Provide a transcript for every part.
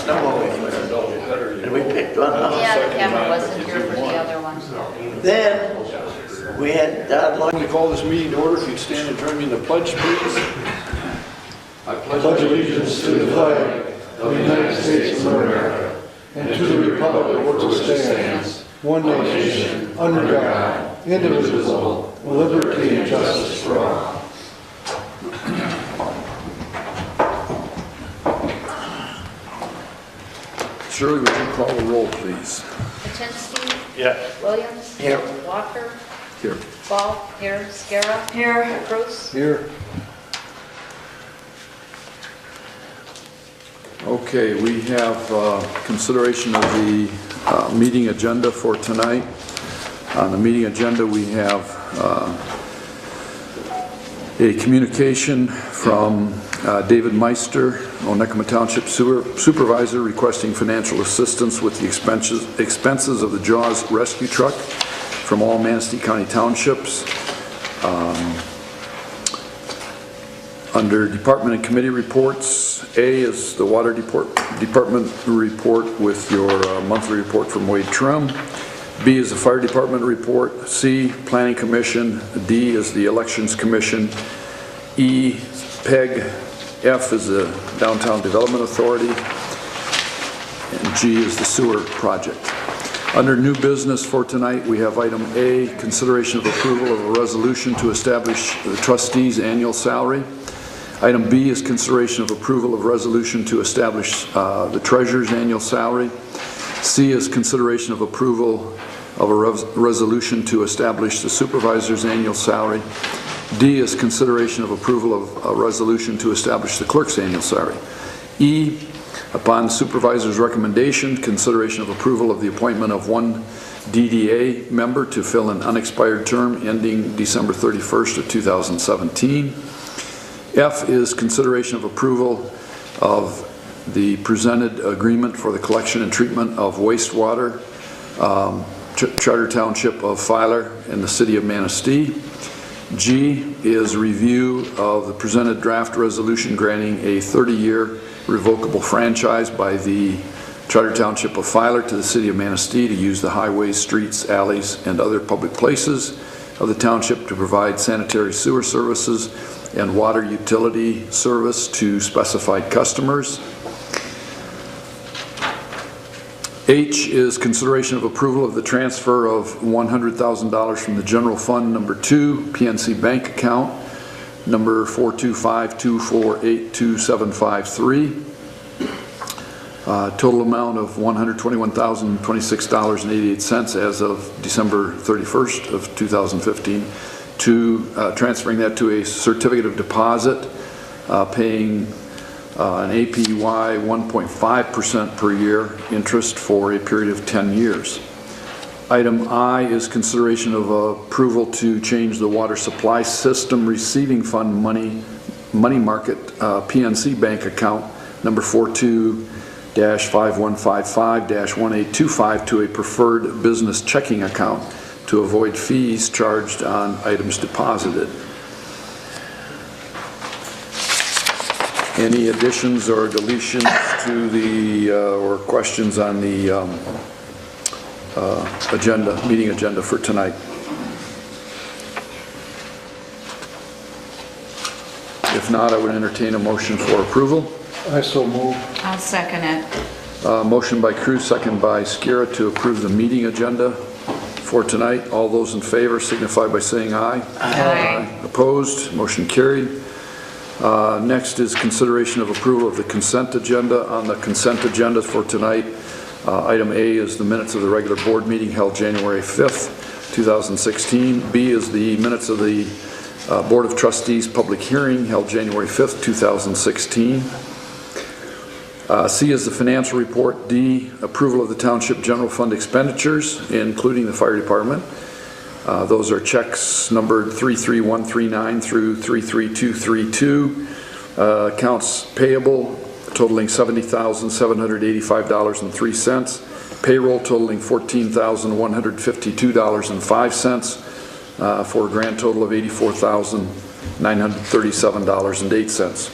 snowmobile. And we picked one up. Yeah, the camera wasn't here for the other one. Then we had Don Lloyd. I'm going to call this meeting to order. If you'd stand and join me in the pledge, please. I pledge allegiance to the flag of the United States of America and to the republic for which it stands, one nation, under God, indivisible, with liberty and justice for all. Shirley, would you call the roll, please? Kaczynski? Yeah. Williams? Here. Walker? Here. Ball? Here. Scarra? Here. Cruz? Here. Okay, we have consideration of the meeting agenda for tonight. On the meeting agenda, we have a communication from David Meister, Onekama Township Supervisor, requesting financial assistance with the expenses of the JAWS rescue truck from all Manistee County townships. Under department and committee reports, A is the water department report with your monthly report from Wade Trim. B is the fire department report. C, planning commission. D is the elections commission. E, PEG. F is the downtown development authority. And G is the sewer project. Under new business for tonight, we have item A, consideration of approval of a resolution to establish the trustees' annual salary. Item B is consideration of approval of resolution to establish the treasurer's annual salary. C is consideration of approval of a resolution to establish the supervisor's annual salary. D is consideration of approval of a resolution to establish the clerk's annual salary. E, upon the supervisor's recommendation, consideration of approval of the appointment of one DDA member to fill an unexpired term ending December 31st of 2017. F is consideration of approval of the presented agreement for the collection and treatment of wastewater, Charter Township of Filer in the City of Manistee. G is review of the presented draft resolution granting a 30-year revocable franchise by the Charter Township of Filer to the City of Manistee to use the highways, streets, alleys, and other public places of the township to provide sanitary sewer services and water utility service to specified customers. H is consideration of approval of the transfer of $100,000 from the general fund number 2 PNC bank account number 42524822753. Total amount of $121,026.88 as of December 31st of 2015, to transferring that to a certificate of deposit, paying an APY 1.5% per year interest for a period of 10 years. Item I is consideration of approval to change the water supply system receiving fund money market PNC bank account number 42-5155-1825 to a preferred business checking account to avoid fees charged on items deposited. Any additions or deletions to the, or questions on the meeting agenda for tonight? If not, I would entertain a motion for approval. I so move. I'll second it. Motion by Cruz, second by Scarra to approve the meeting agenda for tonight. All those in favor signify by saying aye. Aye. Opposed? Motion carried. Next is consideration of approval of the consent agenda. On the consent agenda for tonight, item A is the minutes of the regular board meeting held January 5th, 2016. B is the minutes of the Board of Trustees public hearing held January 5th, 2016. C is the financial report. D, approval of the township general fund expenditures, including the fire department. Those are checks numbered 33139 through 33232. Accounts payable totaling $70,785.03. Payroll totaling $14,152.05 for a grand total of $84,937.08.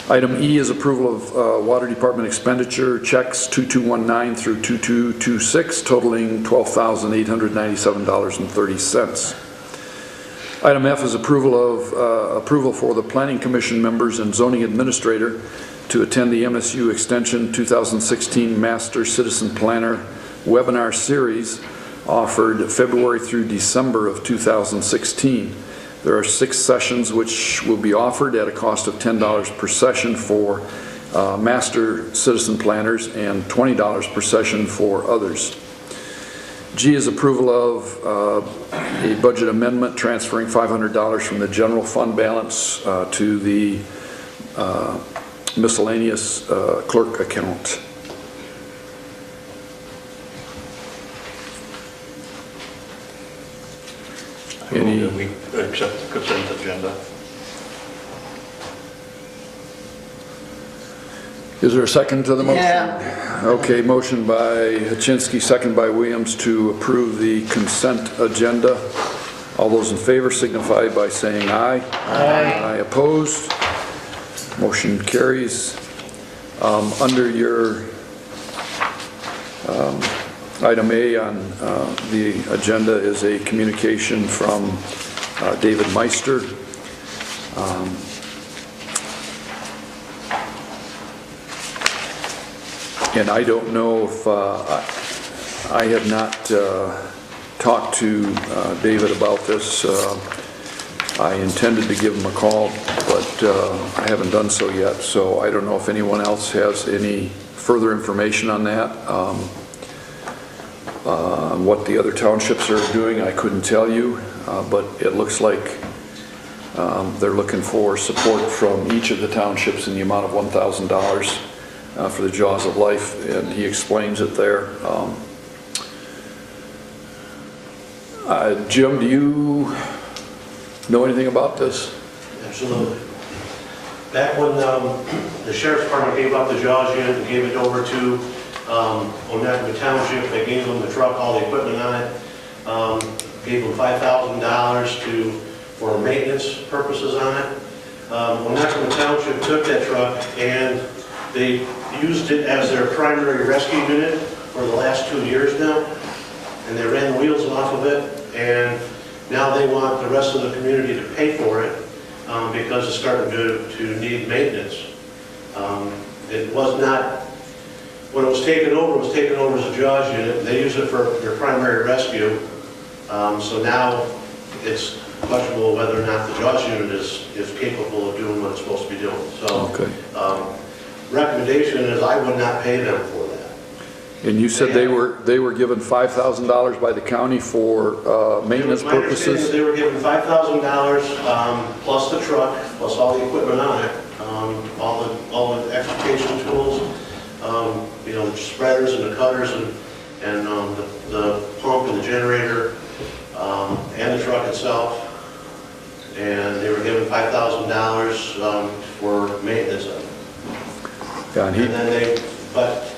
Item E is approval of Water Department expenditure checks 2219 through 2226 totaling $12,897.30. Item F is approval for the Planning Commission members and zoning administrator to attend the MSU Extension 2016 Master Citizen Planner webinar series offered February through December of 2016. There are 6 sessions which will be offered at a cost of $10 per session for Master Citizen Planners and $20 per session for others. G is approval of a budget amendment transferring $500 from the general fund balance to the miscellaneous clerk account. Any? We accept the consent agenda. Is there a second to the motion? Yeah. Okay, motion by Hachinsky, second by Williams to approve the consent agenda. All those in favor signify by saying aye. Aye. Opposed? Motion carries. Under your item A on the agenda is a communication from David Meister. And I don't know if I had not talked to David about this. I intended to give him a call, but I haven't done so yet. So I don't know if anyone else has any further information on that. What the other townships are doing, I couldn't tell you, but it looks like they're looking for support from each of the townships in the amount of $1,000 for the Jaws of Life, and he explains it there. Jim, do you know anything about this? Absolutely. Back when the Sheriff's Department gave up the Jaws unit and gave it over to Onekama Township, they gave them the truck, all the equipment on it, gave them $5,000 for maintenance purposes on it. Onekama Township took that truck and they used it as their primary rescue unit for the last 2 years now, and they ran the wheels off of it, and now they want the rest of the community to pay for it because it's starting to need maintenance. It was not, when it was taken over as a Jaws unit. They use it for their primary rescue, so now it's questionable whether or not the Jaws unit is capable of doing what it's supposed to be doing. So. Okay. Recommendation is I would not pay them for that. And you said they were given $5,000 by the county for maintenance My understanding is purposes? they were given $5,000 plus the truck, plus all the equipment on it, all the extrication tools, the spreaders and the cutters and the pump and the generator and the truck itself. And they were given $5,000 for maintenance of it. Yeah, And then but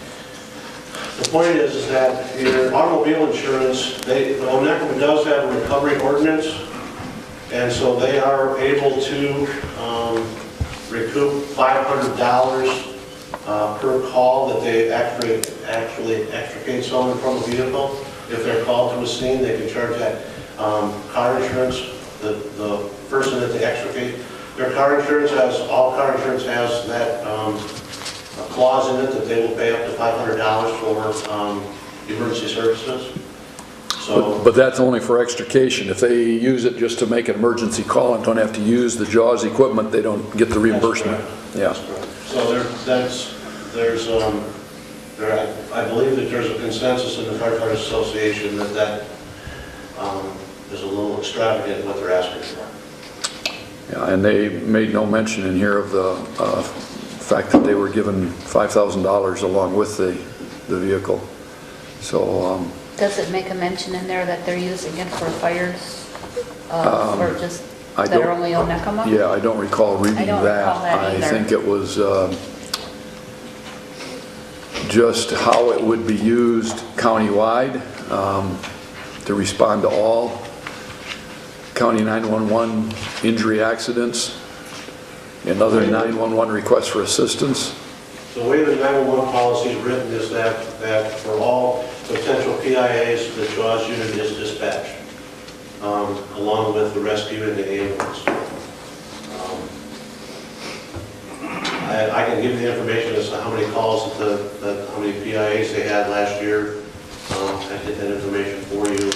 the point is that your automobile insurance, Onekama does have a recovery ordinance, and so they are able to recoup $500 per call that they actually extricate someone from a vehicle. If they're called to a scene, they can charge that car insurance, the person that they extricate. Their car insurance all car insurance has that a clause in it that they will pay up to $500 for emergency services. So, but that's only for extrication. If they use it just to make an emergency call and don't have to use the Jaws equipment, they don't get the reimbursement. Yeah. so I believe that there's a consensus in the Firefighters Association that is a little extravagant what they're asking for. Yeah, and they made no mention in here of the fact that they were given $5,000 along with the vehicle. So. Does it make a mention in there that they're using it for fires or just I that are don't- only Onekama? Yeah, I don't recall reading I don't recall that I either. think it was just how it would be used countywide to respond to all county 911 injury accidents. And other 911 requests for assistance? The way the 911 policy is written is that for all potential PIAs, the JAWS unit is dispatched, along with the rescue and the ambulance. I can give you the information as to how many calls, how many PIAs they had last year. I get that information for you.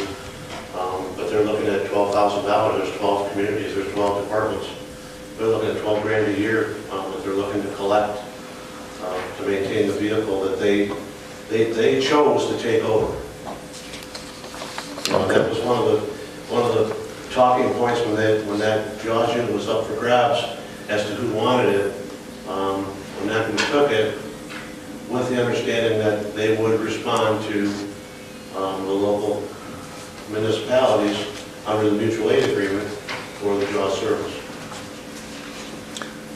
But they're looking at $12,000. There's 12 communities, there's 12 departments. They're looking at 12 grand a year that they're looking to collect to maintain the vehicle that they chose to take over. That was one of the talking points when that JAWS unit was up for grabs as to who wanted it. When that took it, with the understanding that they would respond to the local municipalities under the mutual aid agreement for the JAWS service.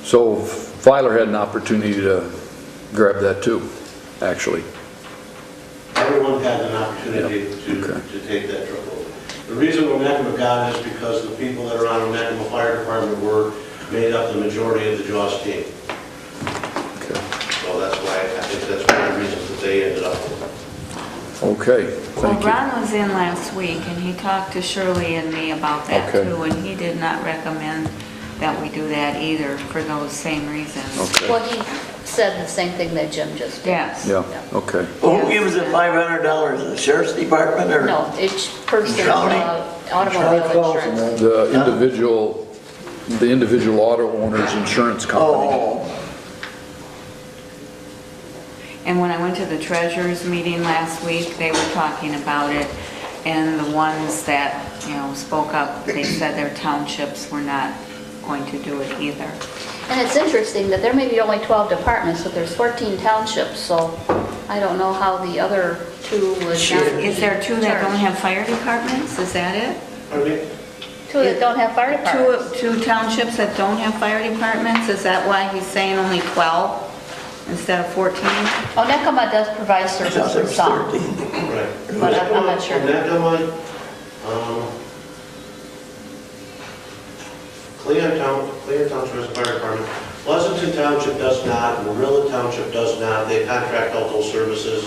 So Filer had an opportunity to grab that too, actually. Everyone had an opportunity Okay. to take that truck over. The reason Onekama got it is because the people that are on Onekama Fire Department made up the majority of the JAWS team. Okay. So that's why I think that's one of the reasons that they ended up with it. Okay, Well, thank you. Ron was in last week, and he talked to Shirley and me about that Okay. too, and he did not recommend that we do that either for those same reasons. Okay, Well, he said the same thing that Jim just did. Yes. yeah, okay. Well, who gives it $500? The sheriff's department or? No, each person's County? automobile $5,000, insurance. The individual auto owner's insurance company. Oh, And when I went to the treasurers meeting last week, they were talking about it, and the ones that, spoke up, they said their townships were not going to do it either. And it's interesting that there may be only 12 departments, but there's 14 townships, so I don't know how the other two would not be Is there two that don't charged. have fire departments? Is that it? Pardon me? Two that don't have fire departments. Two townships that don't have fire departments? Is that why he's saying only 12 instead of 14? Onekama does provide I service thought there for was some. 13. Right. But I'm not sure. Onekama, Cleon Township Fire Department. Pleasanton Township does not, Marilla Township does not, they contract out those services.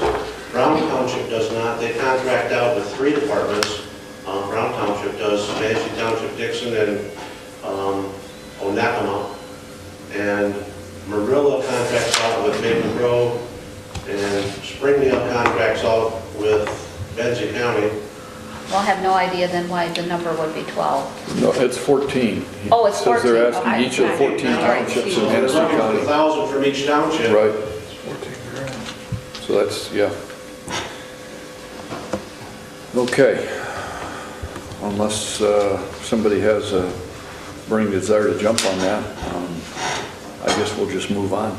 Brown Township does not, they contract out with 3 departments. Brown Township does, Manatee Township, Dixon, and Onekama. And Marilla contracts out with Maple Grove, and Springdale contracts out with Benzie County. Well, I have no idea then why the number would be 12. No, it's 14. Oh, it's Says they're 14, asking okay. each of the 14 All right, townships see. in Hennessy They're looking for County. 1,000 from each township. Right. So that's, yeah. Okay. Unless somebody has a burning desire to jump on that, I guess we'll just move on.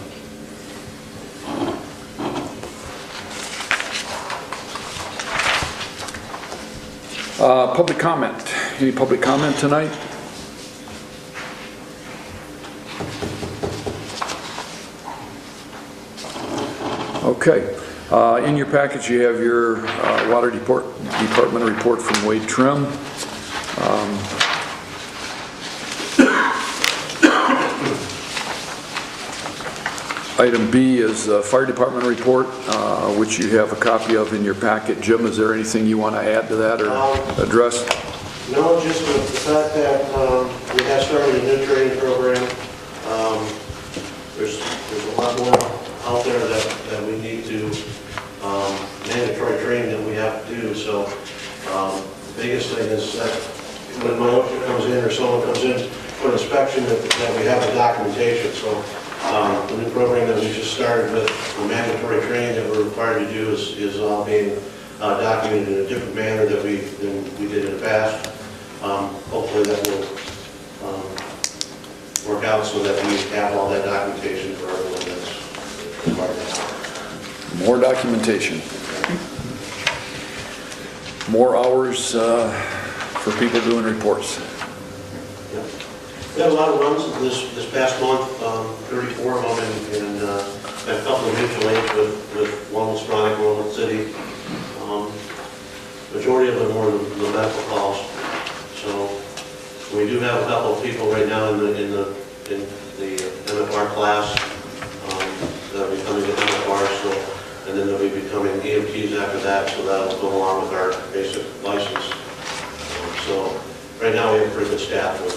Public comment. Any public comment tonight? Okay. In your package, you have your water department report from Wade Trim. Item B is the fire department report, which you have a copy of in your packet. Jim, is there anything you want to add to that or address? No, just the fact that we have started a new training program. There's a lot more out there that we need to, mandatory training that we have to do. So the biggest thing is that when my officer comes in or someone comes in for inspection, that we have the documentation. So the new program that we just started with, the mandatory training that we're required to do is all being documented in a different manner than we did in the past. Hopefully that will work out so that we have all that documentation for everyone that's required. More documentation. More hours for people doing reports. We had a lot of runs this past month, 34 of them, and a couple of mutual aids with one with Stronach, one with City. Majority of them were the medical calls. So we do have a couple of people right now in in the MFR class. That'll be coming to MFR, so, and then they'll be becoming EMTs after that, so that'll go along with our basic license. So right now we have a pretty good staff with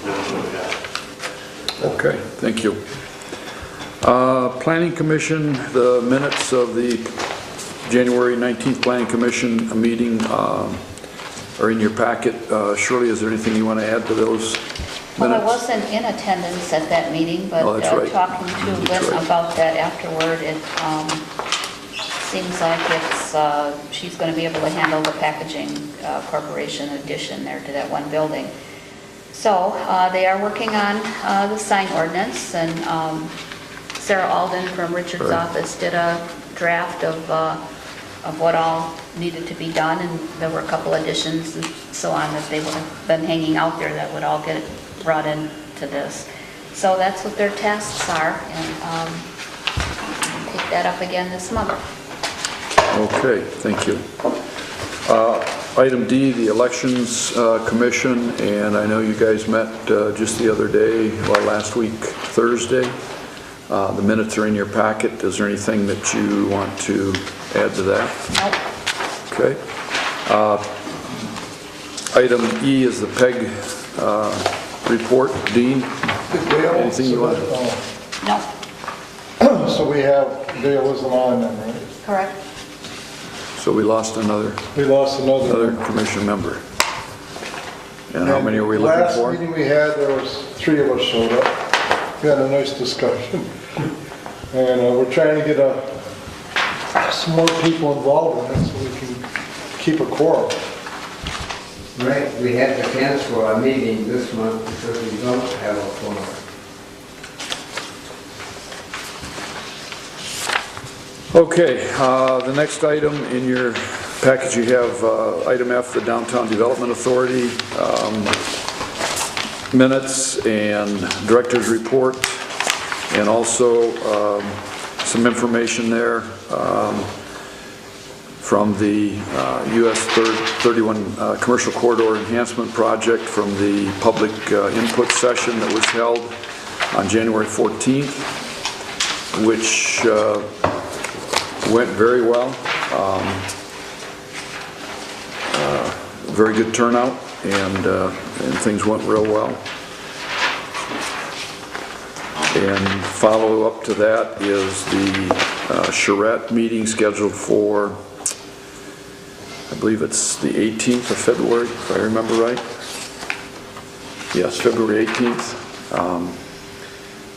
what we have. Okay, thank you. Planning Commission, the minutes of the January 19th Planning Commission meeting are in your packet. Shirley, is there anything you want to add to those minutes? Well, I wasn't in attendance at that meeting, but Oh, that's right. talking to That's Lynn right. about that afterward, it seems like she's going to be able to handle the packaging corporation addition there to that one building. So they are working on the sign ordinance, and Sarah Alden from Richard's Right. office did a draft of what all needed to be done, and there were a couple additions and so on that they would have been hanging out there that would all get brought into this. So that's what their tasks are, and take that up again this month. Okay, thank you. Item D, the Elections Commission, and I know you guys met just the other day, well, last week, Thursday. The minutes are in your packet. Is there anything that you want to add to that? Nope. Okay. Item E is the PEG report. Dean, Dale, anything you want? No, So we have, Dale isn't on then, right? correct. So we lost another We lost another. commission member. And how many are we looking for? Last meeting we had, there was 3 of us showed up. We had a nice discussion. And we're trying to get some more people involved in it so we can keep a quorum. Right, we had to cancel our meeting this month because we don't have a quorum. Okay, the next item in your package, you have item F, the Downtown Development Authority minutes and director's report, and also some information there from the US 31 Commercial Corridor Enhancement Project from the public input session that was held on January 14th, which went very well. Very good turnout, and things went real well. And follow up to that is the charrette meeting scheduled for, I believe it's the 18th of February, if I remember right. Yes, February 18th.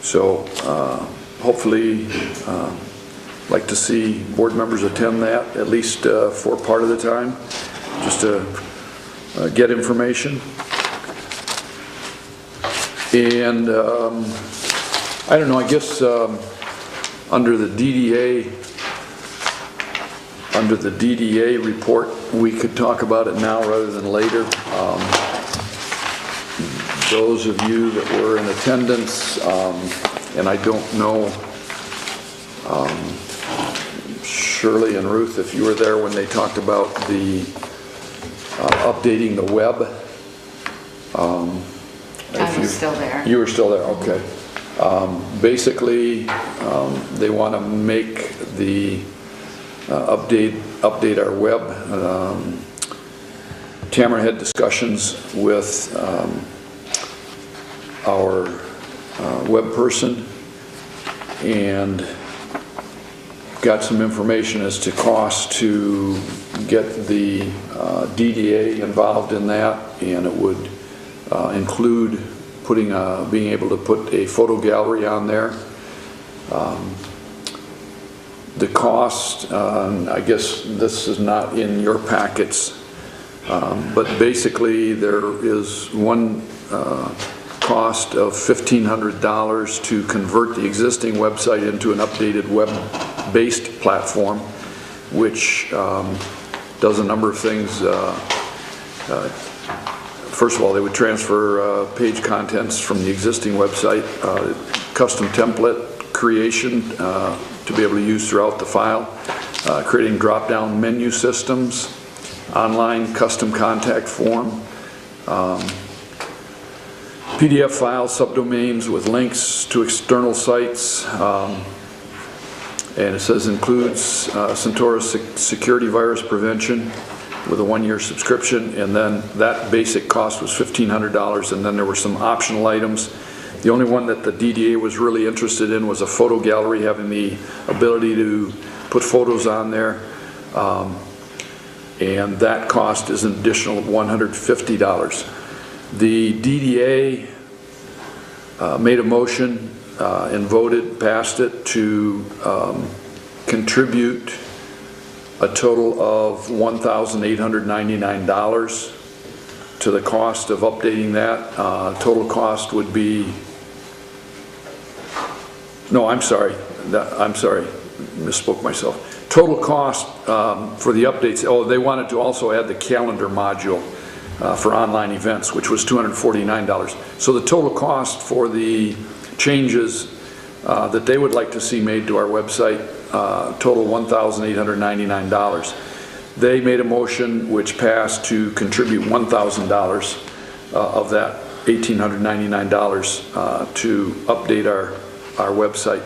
So hopefully, like to see board members attend that, at least for part of the time, just to get information. And I don't know, I guess under the DDA report, we could talk about it now rather than later. Those of you that were in attendance, and I don't know, Shirley and Ruth, if you were there when they talked about the updating the web. I was still there. You were still there, okay. Basically, they want to make the update our web. Tamara had discussions with our web person and got some information as to cost to get the DDA involved in that, and it would include being able to put a photo gallery on there. The cost, I guess this is not in your packets, but basically there is one cost of $1,500 to convert the existing website into an updated web-based platform, which does a number of things. First of all, they would transfer page contents from the existing website, custom template creation to be able to use throughout the file, creating drop-down menu systems, online custom contact form, PDF files, subdomains with links to external sites. And it says includes Centaurus security virus prevention with a 1-year subscription, and then that basic cost was $1,500, and then there were some optional items. The only one that the DDA was really interested in was a photo gallery, having the ability to put photos on there, and that cost is an additional $150. The DDA made a motion and voted, passed it to contribute a total of $1,899 to the cost of updating that. Total cost would be, no, I'm sorry, misspoke myself. Total cost for the updates, oh, they wanted to also add the calendar module for online events, which was $249. So the total cost for the changes that they would like to see made to our website total $1,899. They made a motion which passed to contribute $1,000 of that $1,899 to update our website.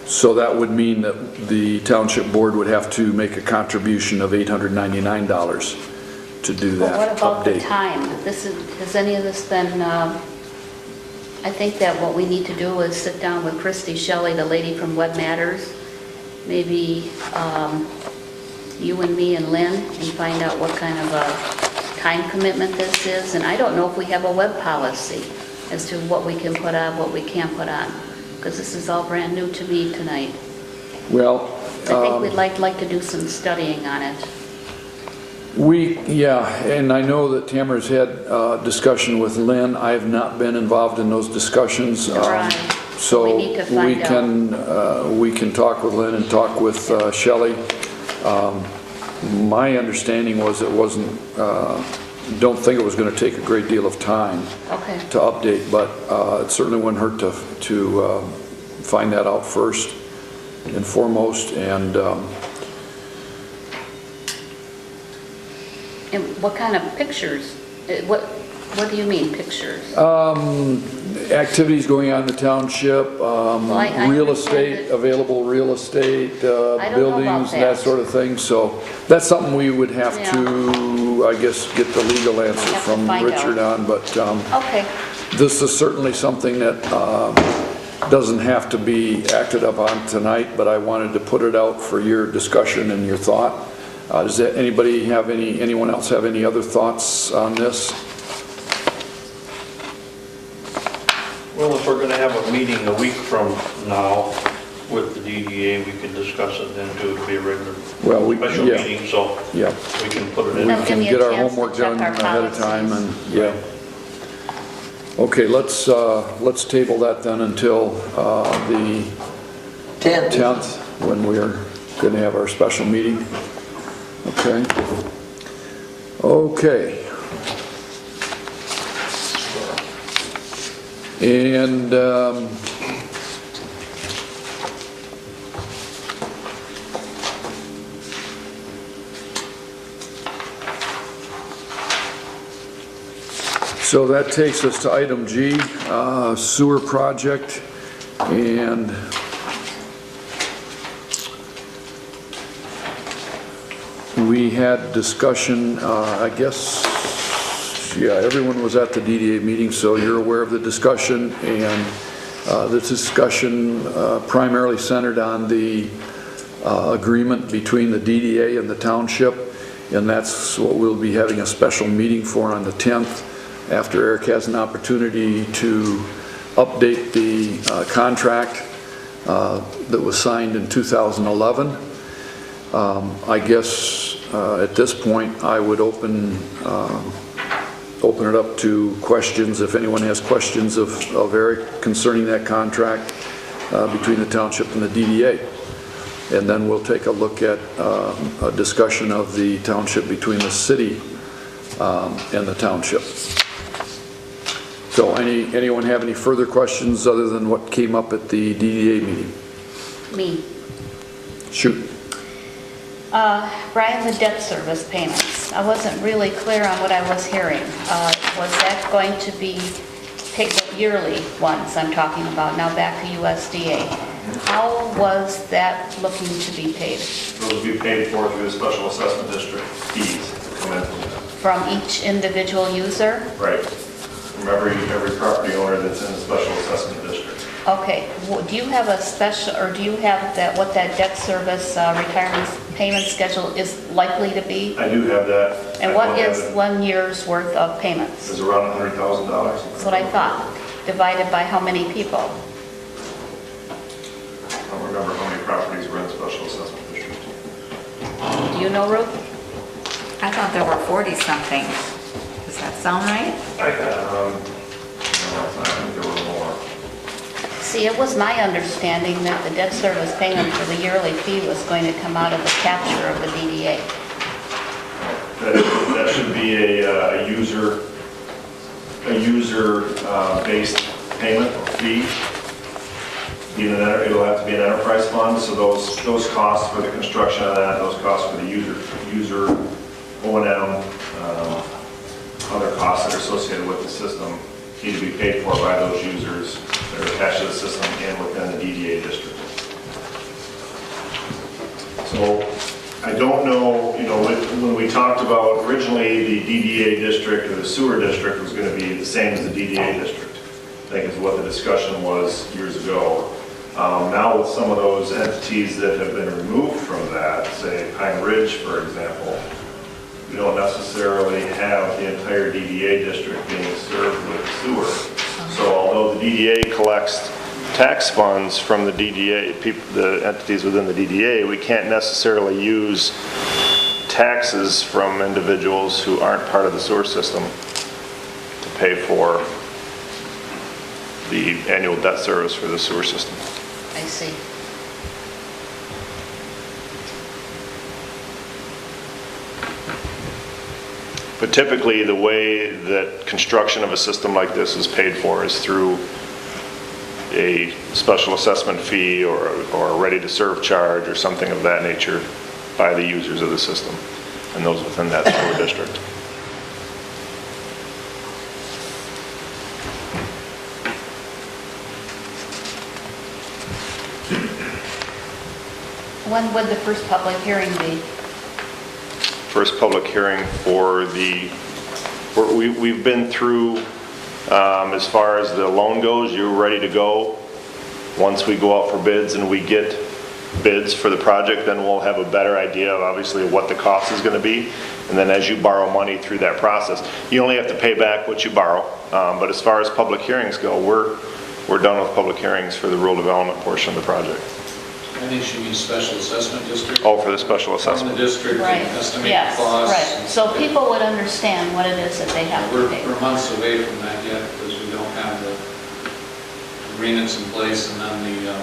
So that would mean that the township board would have to make a contribution of $899 to do that Well, what about the update. time? Has any of this been, I think that what we need to do is sit down with Christy Shelley, the lady from Web Matters, maybe you and me and Lynn, and find out what kind of a time commitment this is. And I don't know if we have a web policy as to what we can put on, what we can't put on, because this is all brand new to me tonight. Well, I think we'd like to do some studying on it. yeah, and I know that Tamara's had discussion with Lynn. I have not been involved in those discussions. Right. So We need to find we can talk with Lynn and talk with Shelley. My understanding was it wasn't, don't think it was going to take a great deal of time Okay. to update, but it certainly wouldn't hurt to find that out first and foremost. And And what kind of pictures? What do you mean, pictures? activities going on in the township, I real understand estate, that- available real estate, know about buildings, that. that sort of thing. So that's something we would have to, I guess, get the legal answer Have to from find Richard out. on. But Okay. this is certainly something that doesn't have to be acted upon tonight, but I wanted to put it out for your discussion and your thought. Does anyone else have any other thoughts on this? Well, if we're going to have a meeting a week from now with the DDA, we can discuss it then too. It'll be a regular special yeah. meeting, so Yeah. we can put it We in. That'll give can me a get our chance to homework check done our ahead of time and, policies. yeah. Okay, let's table that then until the 10th, when we're going to have our special meeting. Okay. Okay. And so that takes us to item G, sewer project, and we had discussion, I guess, yeah, everyone was at the DDA meeting, so you're aware of the discussion, and the discussion primarily centered on the agreement between the DDA and the township, and that's what we'll be having a special meeting for on the 10th, after Eric has an opportunity to update the contract that was signed in 2011. I guess at this point I would open it up to questions, if anyone has questions of Eric concerning that contract between the township and the DDA. And then we'll take a look at a discussion of the township between the city and the township. So anyone have any further questions other than what came up at the DDA meeting? Me. Shoot. Brian, the debt service payments, I wasn't really clear on what I was hearing. Was that going to be paid yearly ones I'm talking about, now back to USDA? How was that looking to be paid? Those will be paid for through the special assessment district fees that come in from them. From each individual user? Right. From every property owner that's in the special assessment district. Okay, do you have a special, or do you have that, what that debt service retirement payment schedule is likely to be? I do have that. And what is 1 year's worth of payments? It's around $100,000. That's what I thought. Divided by how many people? I don't remember how many properties were in the special assessment district. Do you know, Ruth? I thought there were 40-something. Does that sound right? No, I think there were more. See, it was my understanding that the debt service payment for the yearly fee was going to come out of the capture of the DDA. That should be a user-based payment or fee. It'll have to be an enterprise fund, so those costs for the construction of that, those costs for the user O&M, other costs that are associated with the system need to be paid for by those users that are attached to the system and within the DDA district. So I don't know, when we talked about originally the DDA district or the sewer district was going to be the same as the DDA district. I think is what the discussion was years ago. Now with some of those entities that have been removed from that, say Pine Ridge, for example, we don't necessarily have the entire DDA district being served with sewer. So although the DDA collects tax funds from the DDA, the entities within the DDA, we can't necessarily use taxes from individuals who aren't part of the sewer system to pay for the annual debt service for the sewer system. I see. But typically, the way that construction of a system like this is paid for is through a special assessment fee or a ready-to-serve charge or something of that nature by the users of the system and those within that sewer district. When would the first public hearing be? First public hearing for we've been through, as far as the loan goes, you're ready to go. Once we go out for bids and we get bids for the project, then we'll have a better idea of obviously what the cost is going to be. And then as you borrow money through that process, you only have to pay back what you borrow. But as far as public hearings go, we're done with public hearings for the rural development portion of the project. I think she means special assessment district. Oh, for the special From assessment. the district, Right, and estimate yes, costs. right. So people would understand what it is that they have to pay. We're months away from that yet because we don't have the agreements in place and then the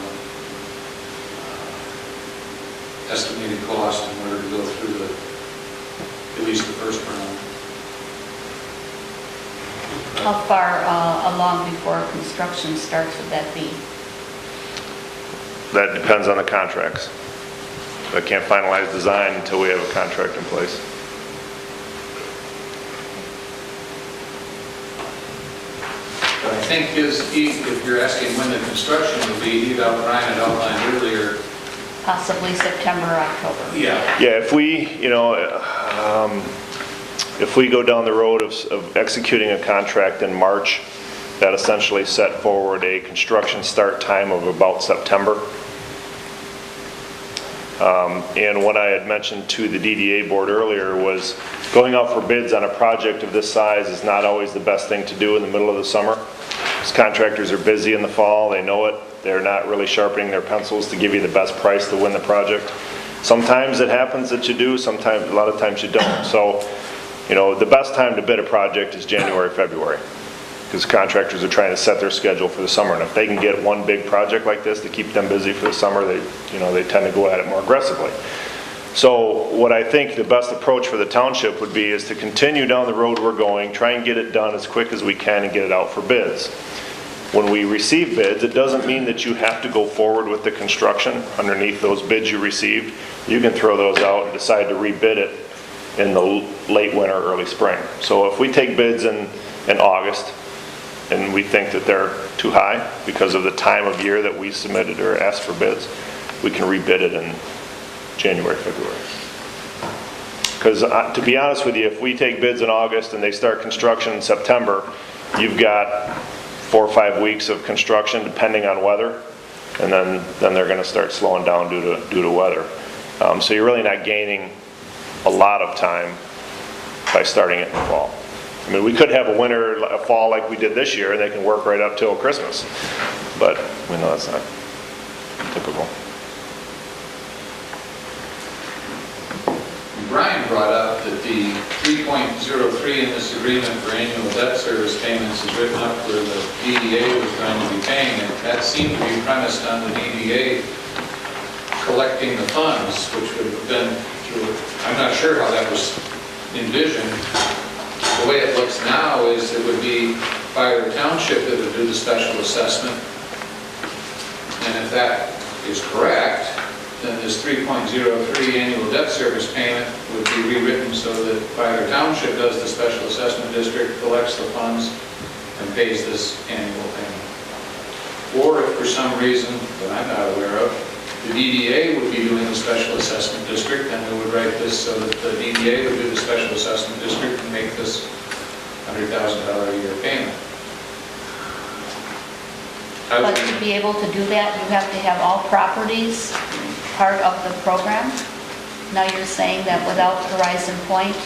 estimated cost in order to go through at least the first round. How far along before construction starts would that be? That depends on the contracts. I can't finalize design until we have a contract in place. But I think if you're asking when the construction will be, Brian had outlined earlier. Possibly September, October. Yeah. Yeah, if we go down the road of executing a contract in March, that essentially set forward a construction start time of about September. And what I had mentioned to the DDA board earlier was going out for bids on a project of this size is not always the best thing to do in the middle of the summer. Because contractors are busy in the fall, they know it, they're not really sharpening their pencils to give you the best price to win the project. Sometimes it happens that you do, sometimes, a lot of times you don't. So, the best time to bid a project is January, February. Because contractors are trying to set their schedule for the summer, and if they can get one big project like this to keep them busy for the summer, they tend to go at it more aggressively. So what I think the best approach for the township would be is to continue down the road we're going, try and get it done as quick as we can and get it out for bids. When we receive bids, it doesn't mean that you have to go forward with the construction underneath those bids you received. You can throw those out and decide to rebid it in the late winter, early spring. So if we take bids in August, and we think that they're too high because of the time of year that we submitted or asked for bids, we can rebid it in January, February. Because to be honest with you, if we take bids in August and they start construction in September, you've got 4 or 5 weeks of construction depending on weather, and then they're going to start slowing down due to weather. So you're really not gaining a lot of time by starting it in the fall. I mean, we could have a winter, a fall like we did this year, and they can work right up till Christmas. But we know that's not typical. Brian brought up that the 3.03 in this agreement for annual debt service payments is written up where the DDA was going to be paying it. That seemed to be premised on the DDA collecting the funds, which would have been through, I'm not sure how that was envisioned. The way it looks now is it would be Fire Township that would do the special assessment. And if that is correct, then this 3.03 annual debt service payment would be rewritten so that Fire Township does the special assessment district, collects the funds, and pays this annual payment. Or if for some reason that I'm not aware of, the DDA would be doing the special assessment district, then we would write this so that the DDA would do the special assessment district and make this $100,000 a year payment. But to be able to do that, you have to have all properties part of the program? Now you're saying that without Horizon Point,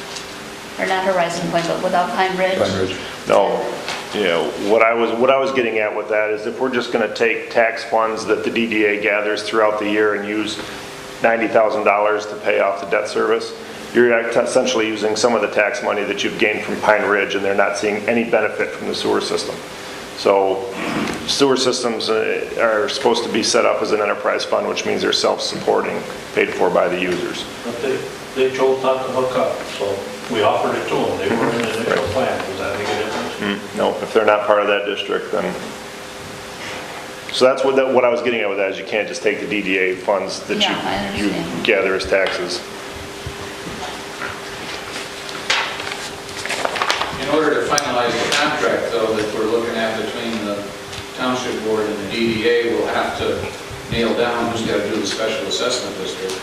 or not Horizon Point, but without Pine Ridge? Pine Ridge. No, you know, what I was getting at with that is if we're just going to take tax funds that the DDA gathers throughout the year and use $90,000 to pay off the debt service, you're essentially using some of the tax money that you've gained from Pine Ridge, and they're not seeing any benefit from the sewer system. So sewer systems are supposed to be set up as an enterprise fund, which means they're self-supporting, paid for by the users. But they chose not to hook up, so we offered it to them. They were in the initial plan. Does that make a difference? No, if they're not part of that district, then. So that's what I was getting at with that, is you can't just take the DDA funds that you gather as taxes. In order to finalize the contract, though, that we're looking at between the Township Board and the DDA, we'll have to nail down who's got to do the special assessment district.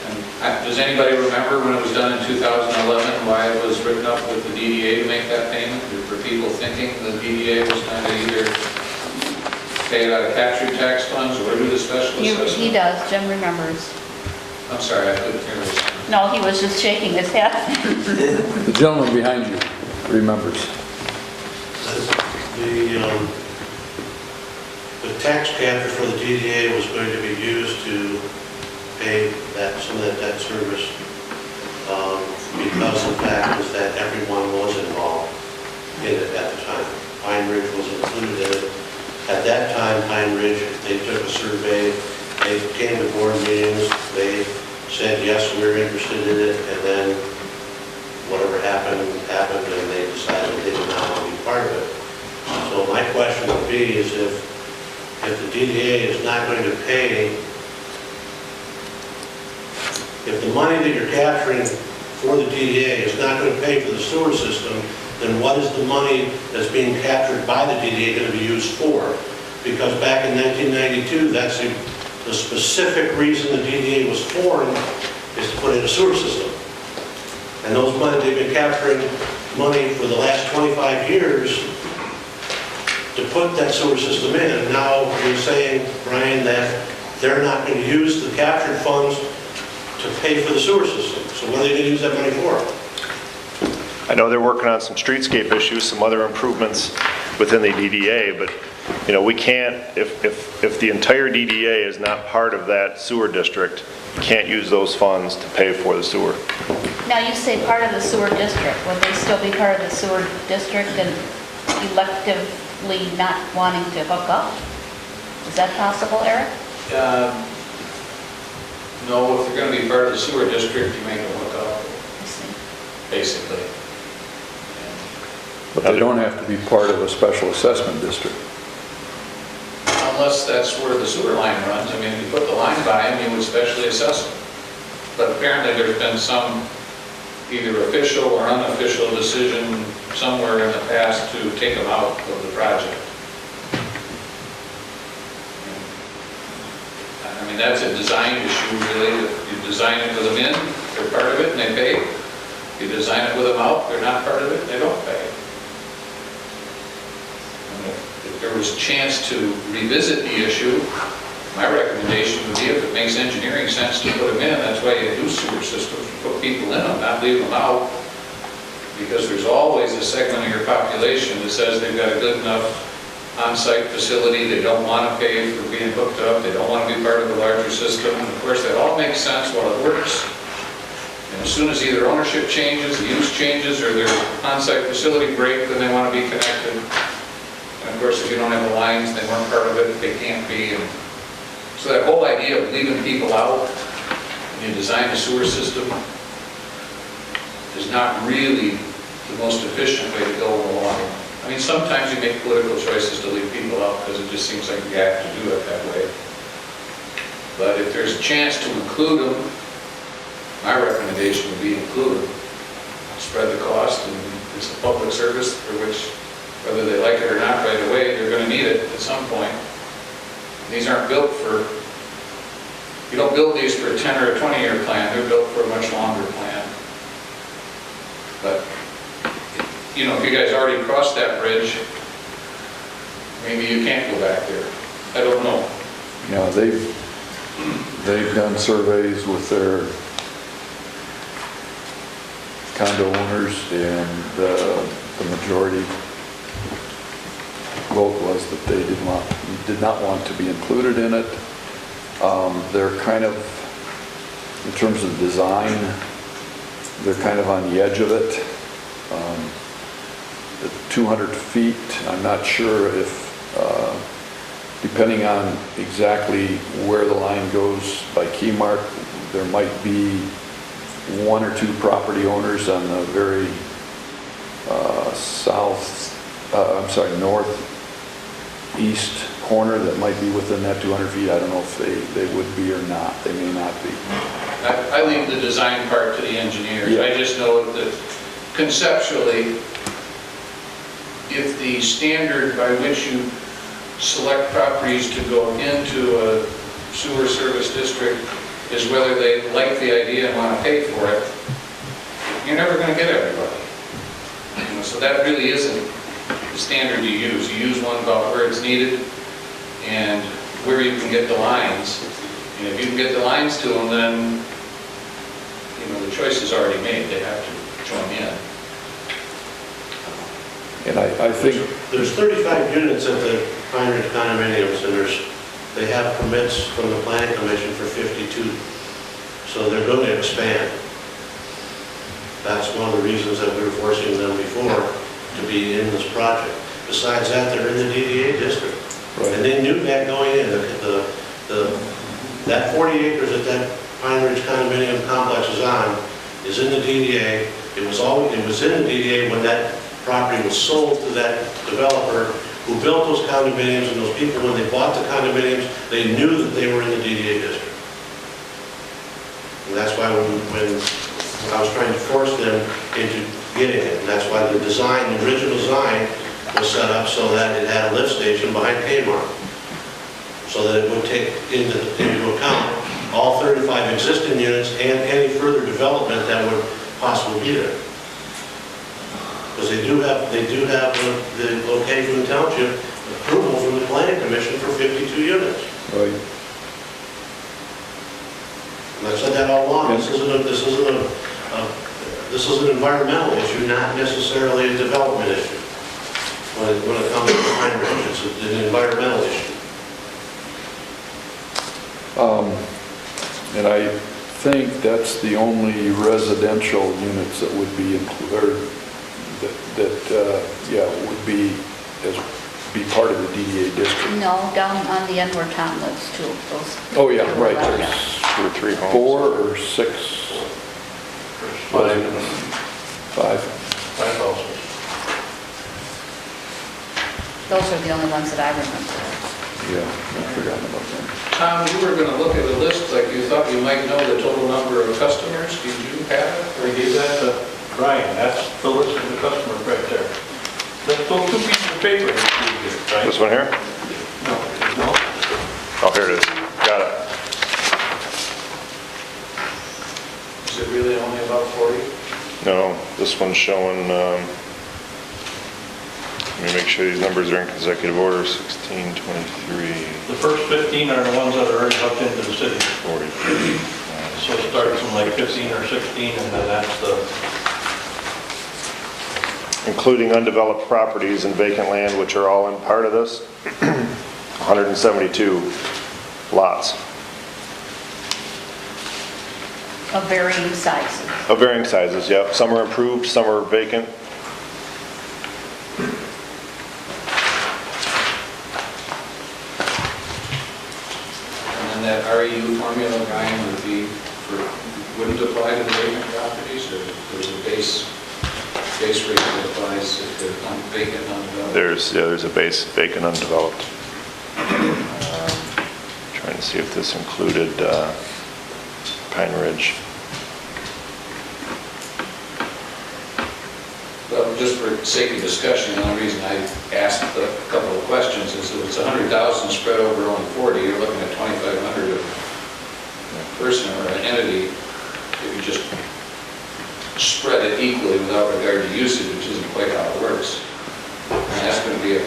And does anybody remember when it was done in 2011, why it was written up with the DDA to make that payment? Were people thinking the DDA was going to either pay it out of captured tax funds or do the special assessment? He does, Jim remembers. I'm sorry, I couldn't hear this. No, he was just shaking his head. The gentleman behind you remembers. The tax capture for the DDA was going to be used to pay some of that debt service because the fact was that everyone was involved in it at the time. Pine Ridge was included in it. At that time, Pine Ridge, they took a survey, they came to board meetings, they said, yes, we're interested in it, and then whatever happened, and they decided they did not want to be part of it. So my question would be is if the DDA is not going to pay, if the money that you're capturing for the DDA is not going to pay for the sewer system, then what is the money that's being captured by the DDA going to be used for? Because back in 1992, that's the specific reason the DDA was formed is to put in a sewer system. And those money, they've been capturing money for the last 25 years to put that sewer system in. And now you're saying, Brian, that they're not going to use the captured funds to pay for the sewer system. So what are they going to use that money for? I know they're working on some streetscape issues, some other improvements within the DDA, but you know, we can't, if the entire DDA is not part of that sewer district, you can't use those funds to pay for the sewer. Now, you say part of the sewer district. Would they still be part of the sewer district and electively not wanting to hook up? Is that possible, Eric? No, if they're going to be part of the sewer district, you make them hook up, I see. basically. But they don't have to be part of a special assessment district. Unless that's where the sewer line runs. I mean, if you put the line by them, you would specially assess them. But apparently there's been some either official or unofficial decision somewhere in the past to take them out of the project. I mean, that's a design issue, really. If you design it with them in, they're part of it and they pay. If you design it with them out, they're not part of it, they don't pay. And if there was a chance to revisit the issue, my recommendation would be, if it makes engineering sense to put them in, that's why you do sewer systems, you put people in them, not leave them out. Because there's always a segment of your population that says they've got a good enough on-site facility, they don't want to pay for being hooked up, they don't want to be part of the larger system. And of course, that all makes sense while it works. And as soon as either ownership changes, the use changes, or their on-site facility break, then they want to be connected. And of course, if you don't have the lines, they weren't part of it, they can't be. And so that whole idea of leaving people out when you design a sewer system is not really the most efficient way to go along. I mean, sometimes you make political choices to leave people out because it just seems like you have to do it that way. But if there's a chance to include them, my recommendation would be include them. Spread the cost, and it's a public service for which, whether they like it or not right away, they're going to need it at some point. These aren't built for, you don't build these for a 10 or a 20-year plan, they're built for a much longer plan. But, you know, if you guys already crossed that bridge, maybe you can't go back there. I don't know. Yeah, they've done surveys with their condo owners, and the majority vote was that they did not want to be included in it. They're kind of, in terms of design, they're kind of on the edge of it. The 200 feet, I'm not sure if, depending on exactly where the line goes by Keymark, there might be one or two property owners on the very northeast corner that might be within that 200 feet. I don't know if they would be or not. They may not be. I leave the design part to the engineers. Yeah. I just know that conceptually, if the standard by which you select properties to go into a sewer service district is whether they like the idea and want to pay for it, you're never going to get everybody. You know, so that really isn't the standard you use. You use one about where it's needed and where you can get the lines. And if you can get the lines to them, then, you know, the choice is already made. They have to join in. And I think There's 35 units at the Pine Ridge condominiums, and they have permits from the planning commission for 52. So they're going to expand. That's one of the reasons that we were forcing them before to be in this project. Besides that, they're in the DDA district. Right. And they knew that going in. That 40 acres that that Pine Ridge condominium complex is on is in the DDA. It was in the DDA when that property was sold to that developer who built those condominiums, and those people, when they bought the condominiums, they knew that they were in the DDA district. And that's why when I was trying to force them into getting it, and that's why the original design was set up so that it had a lift station behind Kmart, so that it would take into account all 35 existing units and any further development that would possibly be there. Because they do have the okay from the township approval from the planning commission for 52 units. right. And I've said that all along. Yes. This is an environmental issue, not necessarily a development issue. When it comes to Pine Ridge, it's an environmental issue. And I think that's the only residential units that would be included, would be part of the DDA district. No, down on the end where Tom lives too, those. Oh, yeah, right, Yeah. there's 2 or 3 homes. 4 or 6 residents. 5. 5,000. Those are the only ones that I remember. Yeah, I've forgotten about that. Tom, you were gonna look at a list like you thought you might know the total number of customers. Did you have it? I gave that to Brian, that's the list of the customers right there. That's those two pieces of paper you see here, right? This one here? No. Oh, here it is. Got it. Is it really only about 40? No, this one's showing, let me make sure these numbers are in consecutive order, 16, 23, The first 15 are the ones that are already hooked into the city. 40. So it starts from like 15 or 16, and then that's the, Including undeveloped properties and vacant land, which are all in part of this, 172 lots Of varying sizes. of varying sizes, yep. Some are improved, some are vacant. And then that REU formula, Brian, wouldn't apply to the vacant properties, or there's a base rate that applies if they're vacant, undeveloped? There's a base vacant undeveloped. Trying to see if this included Pine Ridge. Well, just for sake of discussion, the only reason I asked a couple of questions is that it's 100,000 spread over only 40, you're looking at 2,500 a person or an entity. If you just spread it equally without regard to usage, which isn't quite how it works. And that's going to be a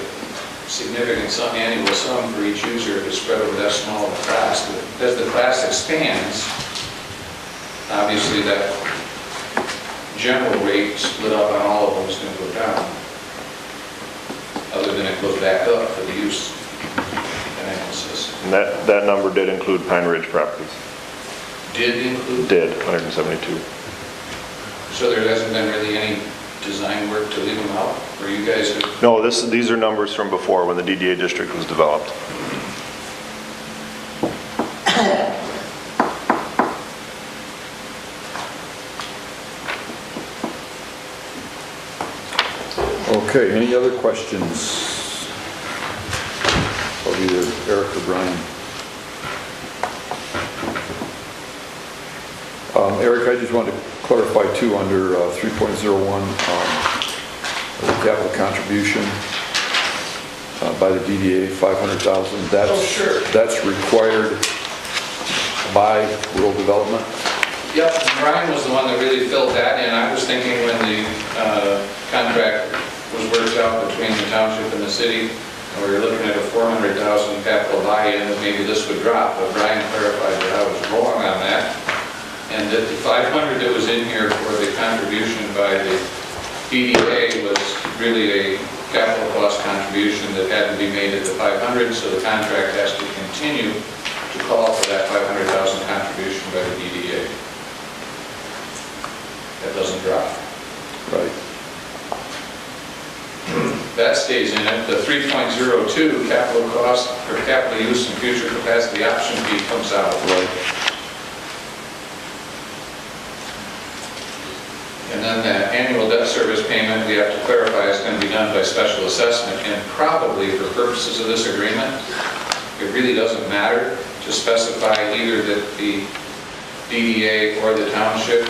significant annual sum for each user if it's spread over that small of a class. But as the class expands, obviously that general rate split up on all of them is going to go down. Other than it goes back up for the use analysis. And that number did include Pine Ridge properties. Did include? Did, 172. So there hasn't been really any design work to leave them out? Or you guys have? No, these are numbers from before when the DDA district was developed. Okay, any other questions of either Eric or Brian? Eric, I just wanted to clarify too, under 3.01, the capital contribution by the DDA, 500,000. That's, Oh, sure. That's required by rural development? Yep, Brian was the one that really filled that in. I was thinking when the contract was worked out between the township and the city, and we were looking at a 400,000 capital buy-in, that maybe this would drop, but Brian clarified that I was wrong on that, and that the 500 that was in here for the contribution by the DDA was really a capital cost contribution that had to be made at the 500, so the contract has to continue to call for that 500,000 contribution by the DDA. That doesn't drop. Right. That stays in it. The 3.02 capital cost or capital use and future capacity option fee comes out. Right. And then that annual debt service payment, we have to clarify, is going to be done by special assessment. And probably for purposes of this agreement, it really doesn't matter to specify either that the DDA or the township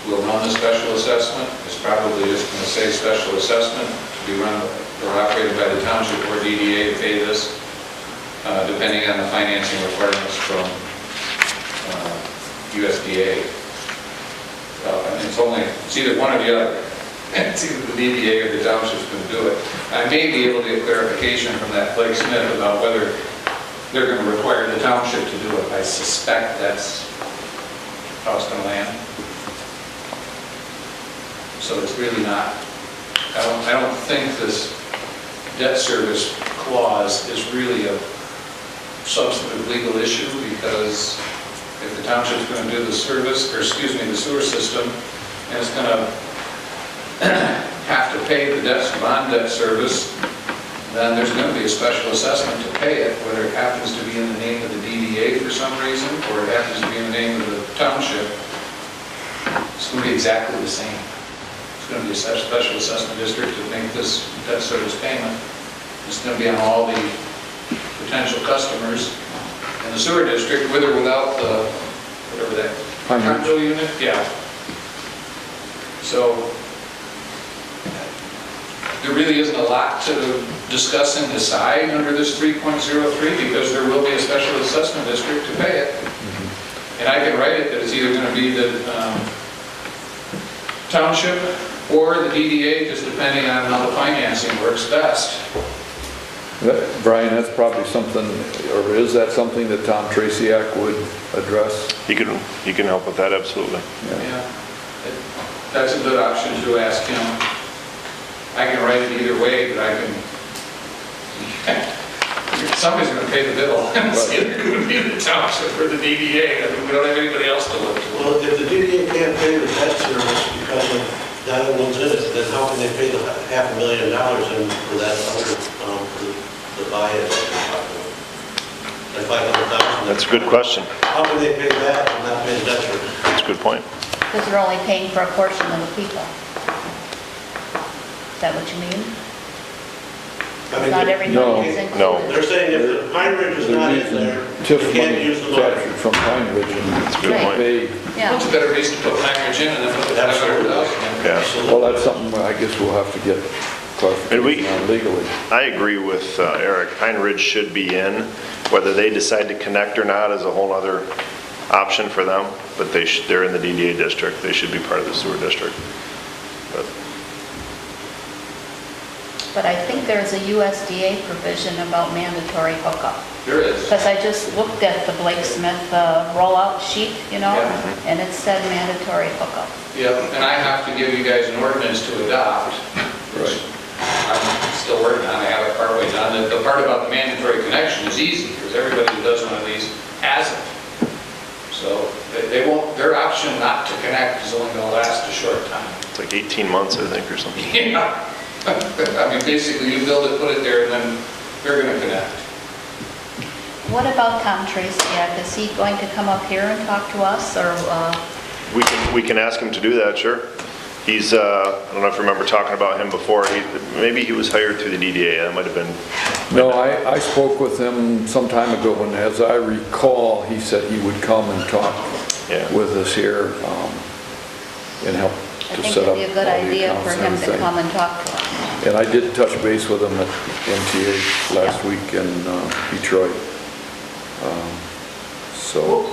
will run the special assessment. It's probably just going to say special assessment to be run or operated by the township or DDA to pay this, depending on the financing requirements from USDA. And it's either one or the other. It's either the DDA or the township's going to do it. I may be able to get clarification from that Blake Smith about whether they're going to require the township to do it. I suspect that's how it's going to land. So it's really not, I don't think this debt service clause is really a substantive legal issue, because if the township's going to do the service, or excuse me, the sewer system, and it's going to have to pay the bond debt service, then there's going to be a special assessment to pay it, whether it happens to be in the name of the DDA for some reason, or it happens to be in the name of the township. It's going to be exactly the same. It's going to be a special assessment district to make this debt service payment. It's going to be on all the potential customers in the sewer district, with or without the, whatever that, Pine Ridge. condo unit, yeah. So, there really isn't a lot to discuss and decide under this 3.03, because there will be a special assessment district to pay it. And I can write it that it's either going to be the township or the DDA, just depending on how the financing works best. Brian, that's probably something, or is that something that Tom Traciak would address? He can help with that, absolutely. Yeah, that's a good option to ask him. I can write it either way, but I can, somebody's going to pay the bill. It's either going to be the township or the DDA. I mean, we don't have anybody else to look to. Well, if the DDA can't pay the debt service because of the other ones in it, then how can they pay the $500,000 in for that other, the buy-in? Like $500,000? That's a good question. How can they pay that and not pay the debt service? That's a good point. Because they're only paying for a portion of the people. Is that what you mean? I mean, Not everybody no, is included? no. they're saying if the Pine Ridge is not in there, you TIF can't money use the money. captured from Pine Ridge and That's a good point. paid. Yeah. What's a better reason to put Pine Ridge in and then put the $500,000 in? Yeah. Well, that's something I guess we'll have to get clarification on legally. I agree with Eric. Pine Ridge should be in. Whether they decide to connect or not is a whole other option for them, but they're in the DDA district. They should be part of the sewer district. But I think there's a USDA provision about mandatory hookup. There is. Because I just looked at the Blake Smith rollout sheet, you know, Yeah. and it said mandatory hookup. Yep, and I have to give you guys an ordinance to adopt. Right. I'm still working on it, I have it partway done. The part about the mandatory connection is easy, because everybody who does one of these has it. So they won't, their option not to connect is only going to last a short time. It's like 18 months, I think, or something. Yeah. I mean, basically, you build it, put it there, and then they're going to connect. What about Tom Traciak? Is he going to come up here and talk to us, or? We can ask him to do that, sure. He's, I don't know if you remember talking about him before. Maybe he was hired through the DDA. That might have been. No, I spoke with him some time ago, and as I recall, he said he would come and talk with us here and help I to think set it'd up be a good all the idea accounts for and him to everything. come and talk to us. And I did touch base with him at MTA last week in Detroit. So,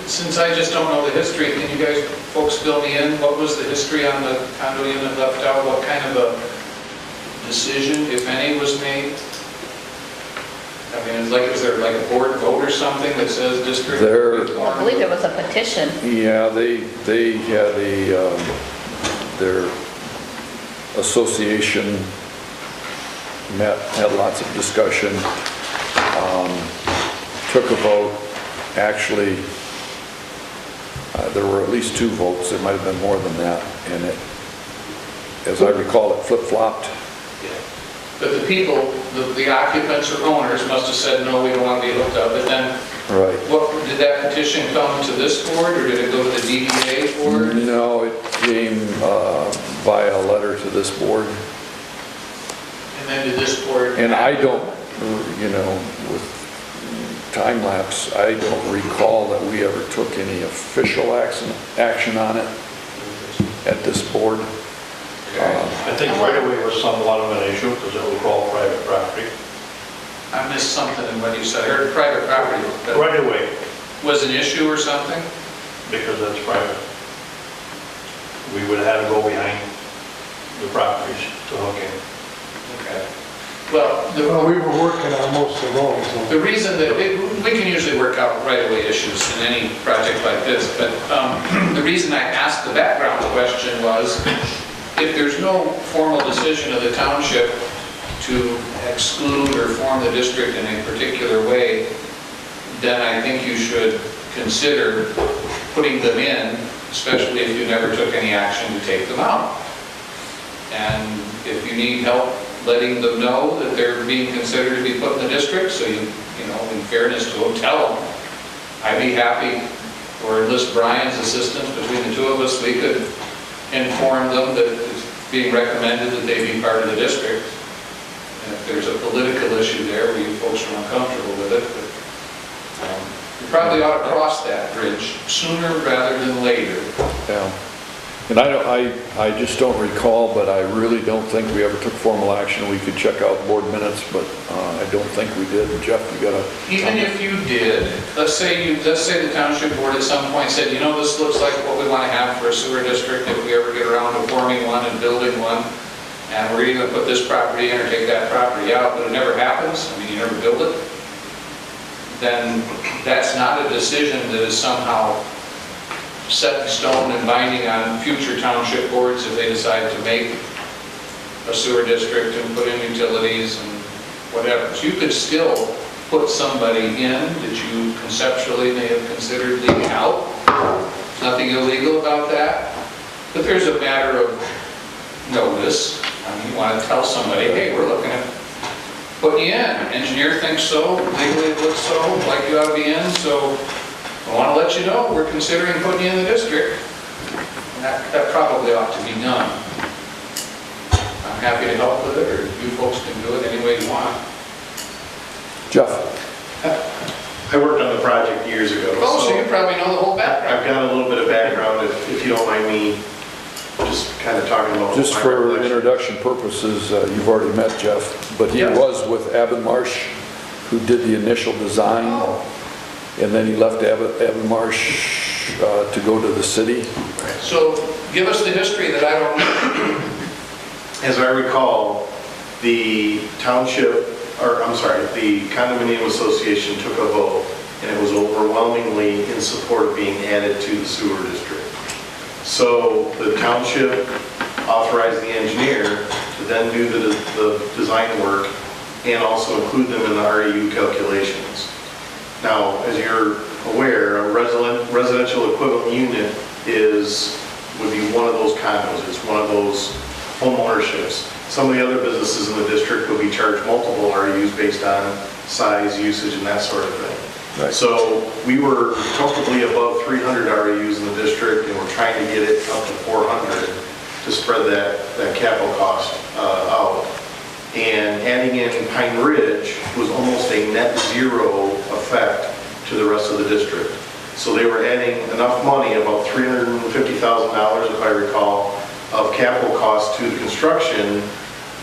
Since I just don't know the history, can you guys folks fill me in? What was the history on the condo unit left out? What kind of a decision, if any, was made? I mean, is there like a board vote or something that says district? I believe there was a petition. yeah, they had their association met, had lots of discussion, took a vote. Actually, there were at least 2 votes, there might have been more than that, and it, as I recall, it flip-flopped. But the people, the occupants or owners must have said, no, we don't want to be hooked up. But then, Right. did that petition come to this board, or did it go to the DDA board? No, it came via a letter to this board. And then did this board? And I don't, you know, with time lapse, I don't recall that we ever took any official action on it at this board. I think right away was somewhat of an issue because it was all private property. I missed something in what you said. I heard private property. That Right away, was an issue or something? because that's private. We would have had to go behind the properties to hook in. Okay. Well, Well, we were working on most of those, so. the reason that, we can usually work out right-of-way issues in any project like this, but the reason I asked the background question was, if there's no formal decision of the township to exclude or form the district in a particular way, then I think you should consider putting them in, especially if you never took any action to take them out. And if you need help letting them know that they're being considered to be put in the district, so you know, in fairness to them, tell them. I'd be happy, or enlist Brian's assistance between the 2 of us, we could inform them that it's being recommended that they be part of the district. And if there's a political issue there where you folks are uncomfortable with it, but you probably ought to cross that bridge sooner rather than later. Yeah. And I just don't recall, but I really don't think we ever took formal action. We could check out board minutes, but I don't think we did. Jeff, you got a... Even if you did, let's say the township board at some point said, you know, this looks like what we want to have for a sewer district if we ever get around to forming one and building one, and we're either going to put this property in or take that property out, but it never happens, I mean, you never build it, then that's not a decision that is somehow set in stone and binding on future township boards if they decide to make a sewer district and put in utilities and whatever. So you could still put somebody in that you conceptually may have considered leaving out. There's nothing illegal about that. But there's a matter of notice. I mean, you want to tell somebody, hey, we're looking at putting you in. Engineer thinks so, legally it looks so, like you ought to be in, so I want to let you know we're considering putting you in the district. And that probably ought to be done. I'm happy to help with it, or you folks can do it any way you want. Jeff? I worked on the project years ago. Oh, so you probably know the whole background. I've got a little bit of background, if you don't mind me just kind of talking about. Just my for recollection. introduction purposes, you've already met Jeff, but he was with Abbott Marsh, who did the initial design. And then he left Abbott Marsh to go to the city. So give us the history that I don't know. As I recall, the township, or I'm sorry, the condominium association took a vote, and it was overwhelmingly in support of being added to the sewer district. So the township authorized the engineer to then do the design work and also include them in the REU calculations. Now, as you're aware, a residential equivalent unit would be one of those condos. It's one of those home ownerships. Some of the other businesses in the district will be charged multiple REUs based on size, usage, and that sort of thing. Right. So we were comfortably above 300 REUs in the district, and we're trying to get it up to 400 to spread that capital cost out. And adding in Pine Ridge was almost a net zero effect to the rest of the district. So they were adding enough money, about $350,000 if I recall, of capital costs to the construction,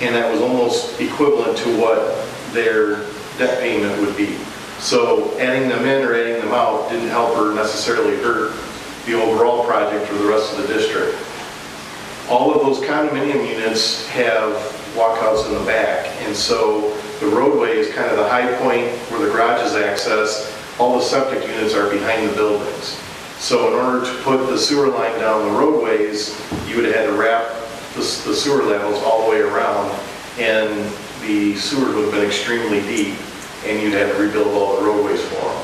and that was almost equivalent to what their debt payment would be. So adding them in or adding them out didn't help or necessarily hurt the overall project or the rest of the district. All of those condominium units have walkouts in the back, and so the roadway is kind of the high point where the garage is accessed. All the septic units are behind the buildings. So in order to put the sewer line down the roadways, you would have had to wrap the sewer levels all the way around, and the sewers would have been extremely deep, and you'd have to rebuild all the roadways for them.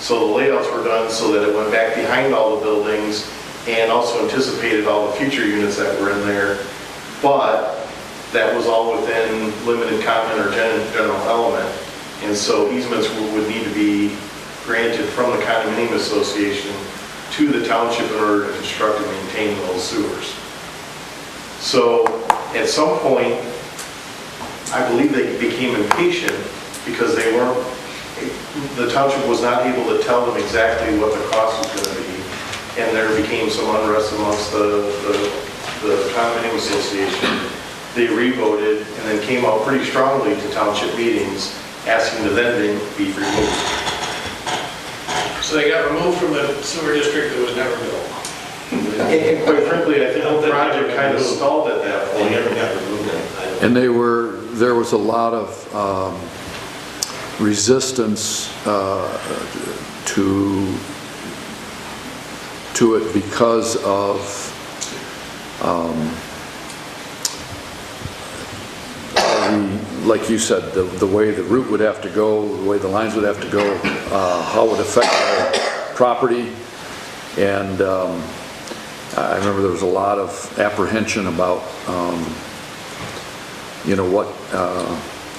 So the layouts were done so that it went back behind all the buildings and also anticipated all the future units that were in there, but that was all within limited common or general element. And so easements would need to be granted from the condominium association to the township in order to construct and maintain those sewers. So at some point, I believe they became impatient because the township was not able to tell them exactly what the cost was going to be. And there became some unrest amongst the condominium association. They re-voted and then came out pretty strongly to township meetings asking the then be removed. So they got removed from the sewer district that was never built. And quite frankly, I think the project kind of stalled at that point. And there was a lot of resistance to it because of like you said, the way the route would have to go, the way the lines would have to go, how it would affect our property. And I remember there was a lot of apprehension about,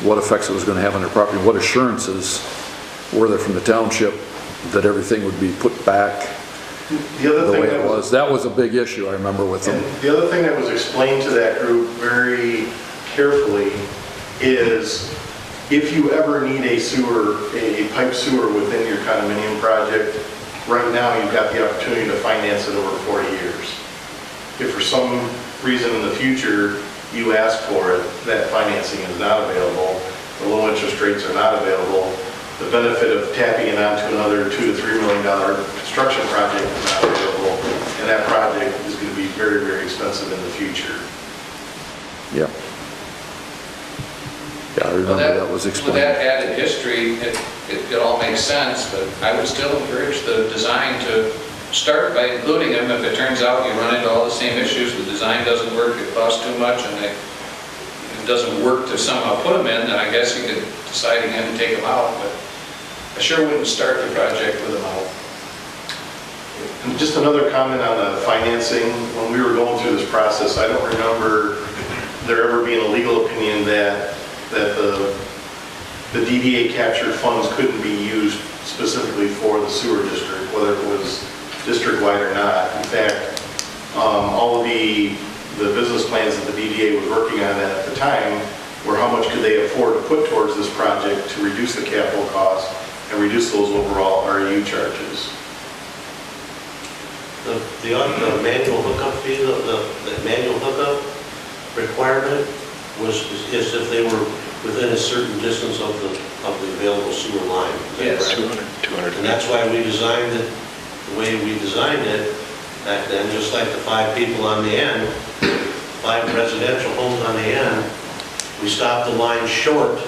what effects it was going to have on their property, what assurances were there from the township that everything would be put back the way it was. That was a big issue, I remember, with them. The other thing that was explained to that group very carefully is if you ever need a sewer, a pipe sewer within your condominium project, right now you've got the opportunity to finance it over 40 years. If for some reason in the future you ask for it, that financing is not available, the low interest rates are not available, the benefit of tapping it onto another $2 to $3 million construction project is not available, and that project is going to be very, very expensive in the future. Yeah. Yeah, I remember that was explained. With that added history, it all makes sense, but I would still encourage the design to start by including them. If it turns out you run into all the same issues, the design doesn't work, it costs too much, and it doesn't work to somehow put them in, then I guess you could decide again to take them out, but I sure wouldn't start the project with them out. And just another comment on the financing. When we were going through this process, I don't remember there ever being a legal opinion that the DDA captured funds couldn't be used specifically for the sewer district, whether it was district-wide or not. In fact, all of the business plans that the DDA was working on at the time were how much could they afford to put towards this project to reduce the capital cost and reduce those overall REU charges. The manual hookup fee, the manual hookup requirement was is if they were within a certain distance of the available sewer line. Yes. 200. And that's why we designed it the way we designed it back then, just like the 5 people on the end, 5 residential homes on the end, we stopped the line short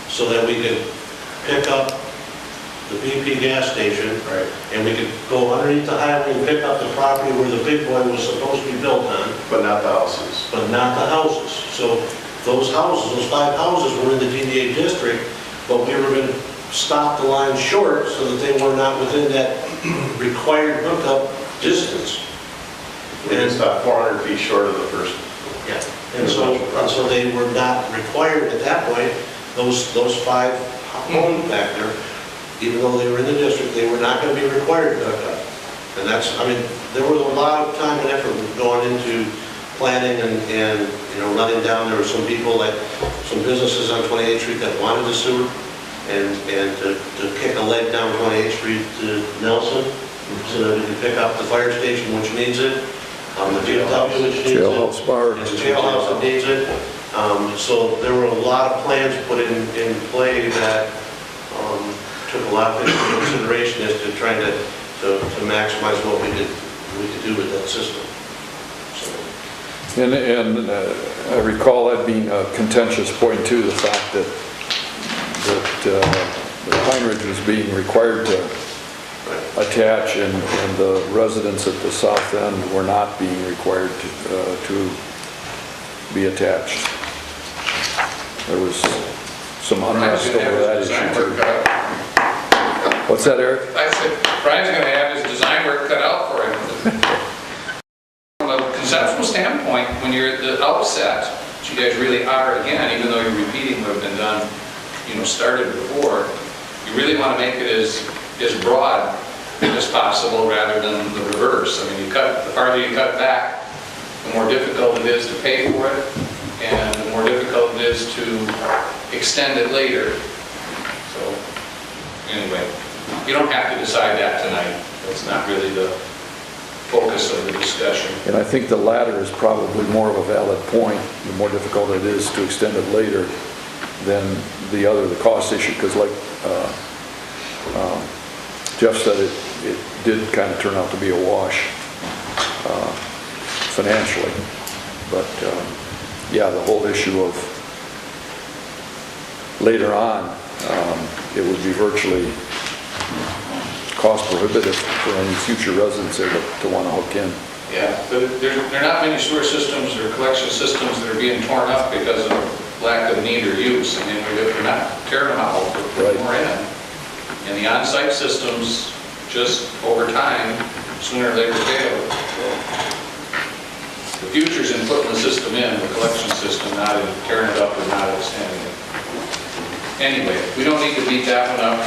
so that we could pick up the BP gas station, Right. and we could go underneath the highway and pick up the property where the big boy was supposed to be built on, But not the houses. but not the houses. So those houses, those 5 houses were in the DDA district, but we were going to stop the line short so that they were not within that required hookup distance. We just stopped 400 feet short of the first. Yeah. And so they were not required at that point, those 5 homes back there, even though they were in the district, they were not going to be required to hook up. And that's, I mean, there was a lot of time and effort going into planning and you know, running down. There were some people, like some businesses on 28th Street that wanted the sewer, and to kick a leg down 28th Street to Nelson, so that we could pick up the fire station, which needs it, the VFW, which needs it. Jailhouse bar. And the jailhouse that needs it. So there were a lot of plans put in play that took a lot of consideration as to trying to maximize what we could do with that system. So. And I recall that being a contentious point too, the fact that Pine Ridge was being required to attach and the residents at the south end were not being required to be attached. There was some unrest over that issue too. What's that, Eric? I said, Brian's going to have his design work cut out for him. From a conceptual standpoint, when you're at the outset, which you guys really are again, even though you're repeating what has been done, you know, started before, you really want to make it as broad as possible rather than the reverse. I mean, the farther you cut back, the more difficult it is to pay for it, and the more difficult it is to extend it later. So, anyway. You don't have to decide that tonight. That's not really the focus of the discussion. And I think the latter is probably more of a valid point. The more difficult it is to extend it later than the cost issue, because like Jeff said, it did kind of turn out to be a wash financially. But yeah, the whole issue of later on, it would be virtually cost prohibitive for any future residents there to want to hook in. Yeah, but there are not many sewer systems or collection systems that are being torn up because of lack of need or use. I mean, we're not tearing them out, we're putting more in. And the on-site systems, just over time, sooner or later fail. So the future's in putting the system in, the collection system, not in tearing it up or not extending it. Anyway, we don't need to beat that one up.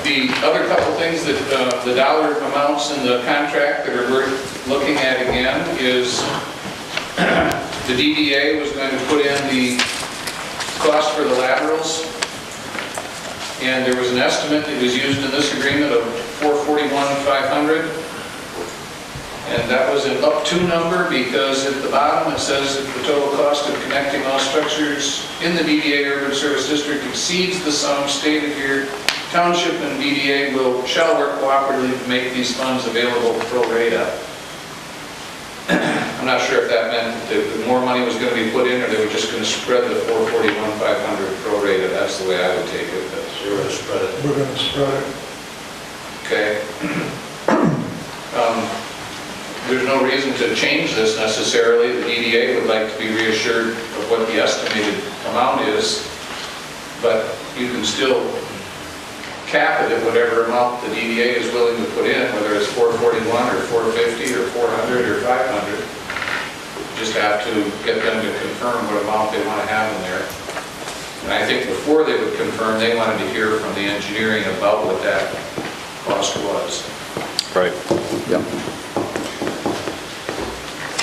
The other couple things that the dollar amounts in the contract that are worth looking at again is the DDA was going to put in the cost for the laterals. And there was an estimate that was used in this agreement of $441,500. And that was an up to number because at the bottom it says that the total cost of connecting all structures in the DDA Urban Service District exceeds the sum stated here. Township and DDA shall work cooperatively to make these funds available pro rata. I'm not sure if that meant that more money was going to be put in or they were just going to spread the $441,500 pro rata. That's the way I would take it. They were going to spread it. We're gonna spread it. Okay. There's no reason to change this necessarily. The DDA would like to be reassured of what the estimated amount is, but you can still cap it at whatever amount the DDA is willing to put in, whether it's 441 or 450 or 400 or 500. You just have to get them to confirm what amount they want to have in there. And I think before they would confirm, they wanted to hear from the engineering about what that cost was. Right. Yeah.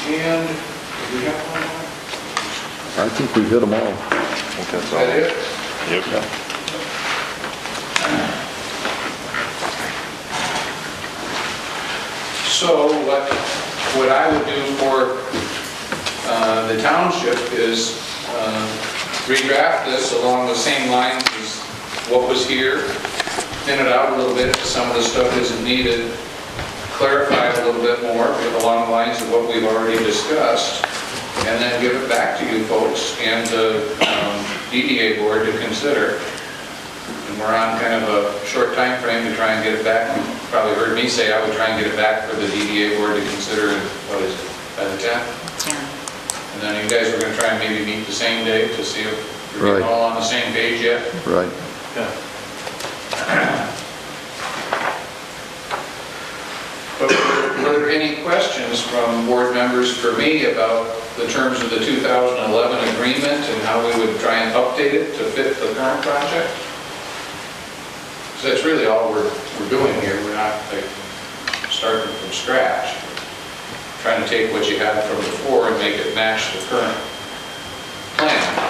And do we have one more? I think we've hit them all. I think that's Is all. that it? Yep. So what I would do for the township is redraft this along the same lines as what was here, thin it out a little bit, some of the stuff isn't needed, clarify it a little bit more along the lines of what we've already discussed, and then give it back to you folks and the DDA board to consider. And we're on kind of a short time frame to try and get it back. You probably heard me say I would try and get it back for the DDA board to consider in, what is it, by the 10th? Yeah. And then you guys were going to try and maybe meet the same day to see if you're Right. all on the same page yet. Right. Yeah. But were there any questions from board members for me about the terms of the 2011 agreement and how we would try and update it to fit the current project? So that's really all we're doing here. We're not like starting from scratch. Trying to take what you had from before and make it match the current plan.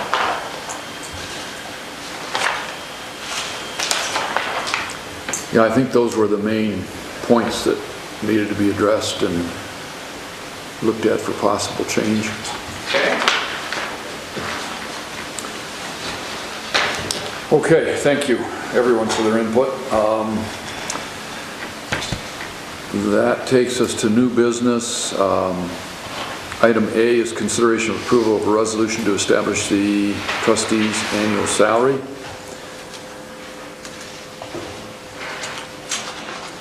Yeah, I think those were the main points that needed to be addressed and looked at for possible change. Okay? Okay, thank you, everyone, for their input. That takes us to new business. Item A is consideration of approval of a resolution to establish the trustees' annual salary.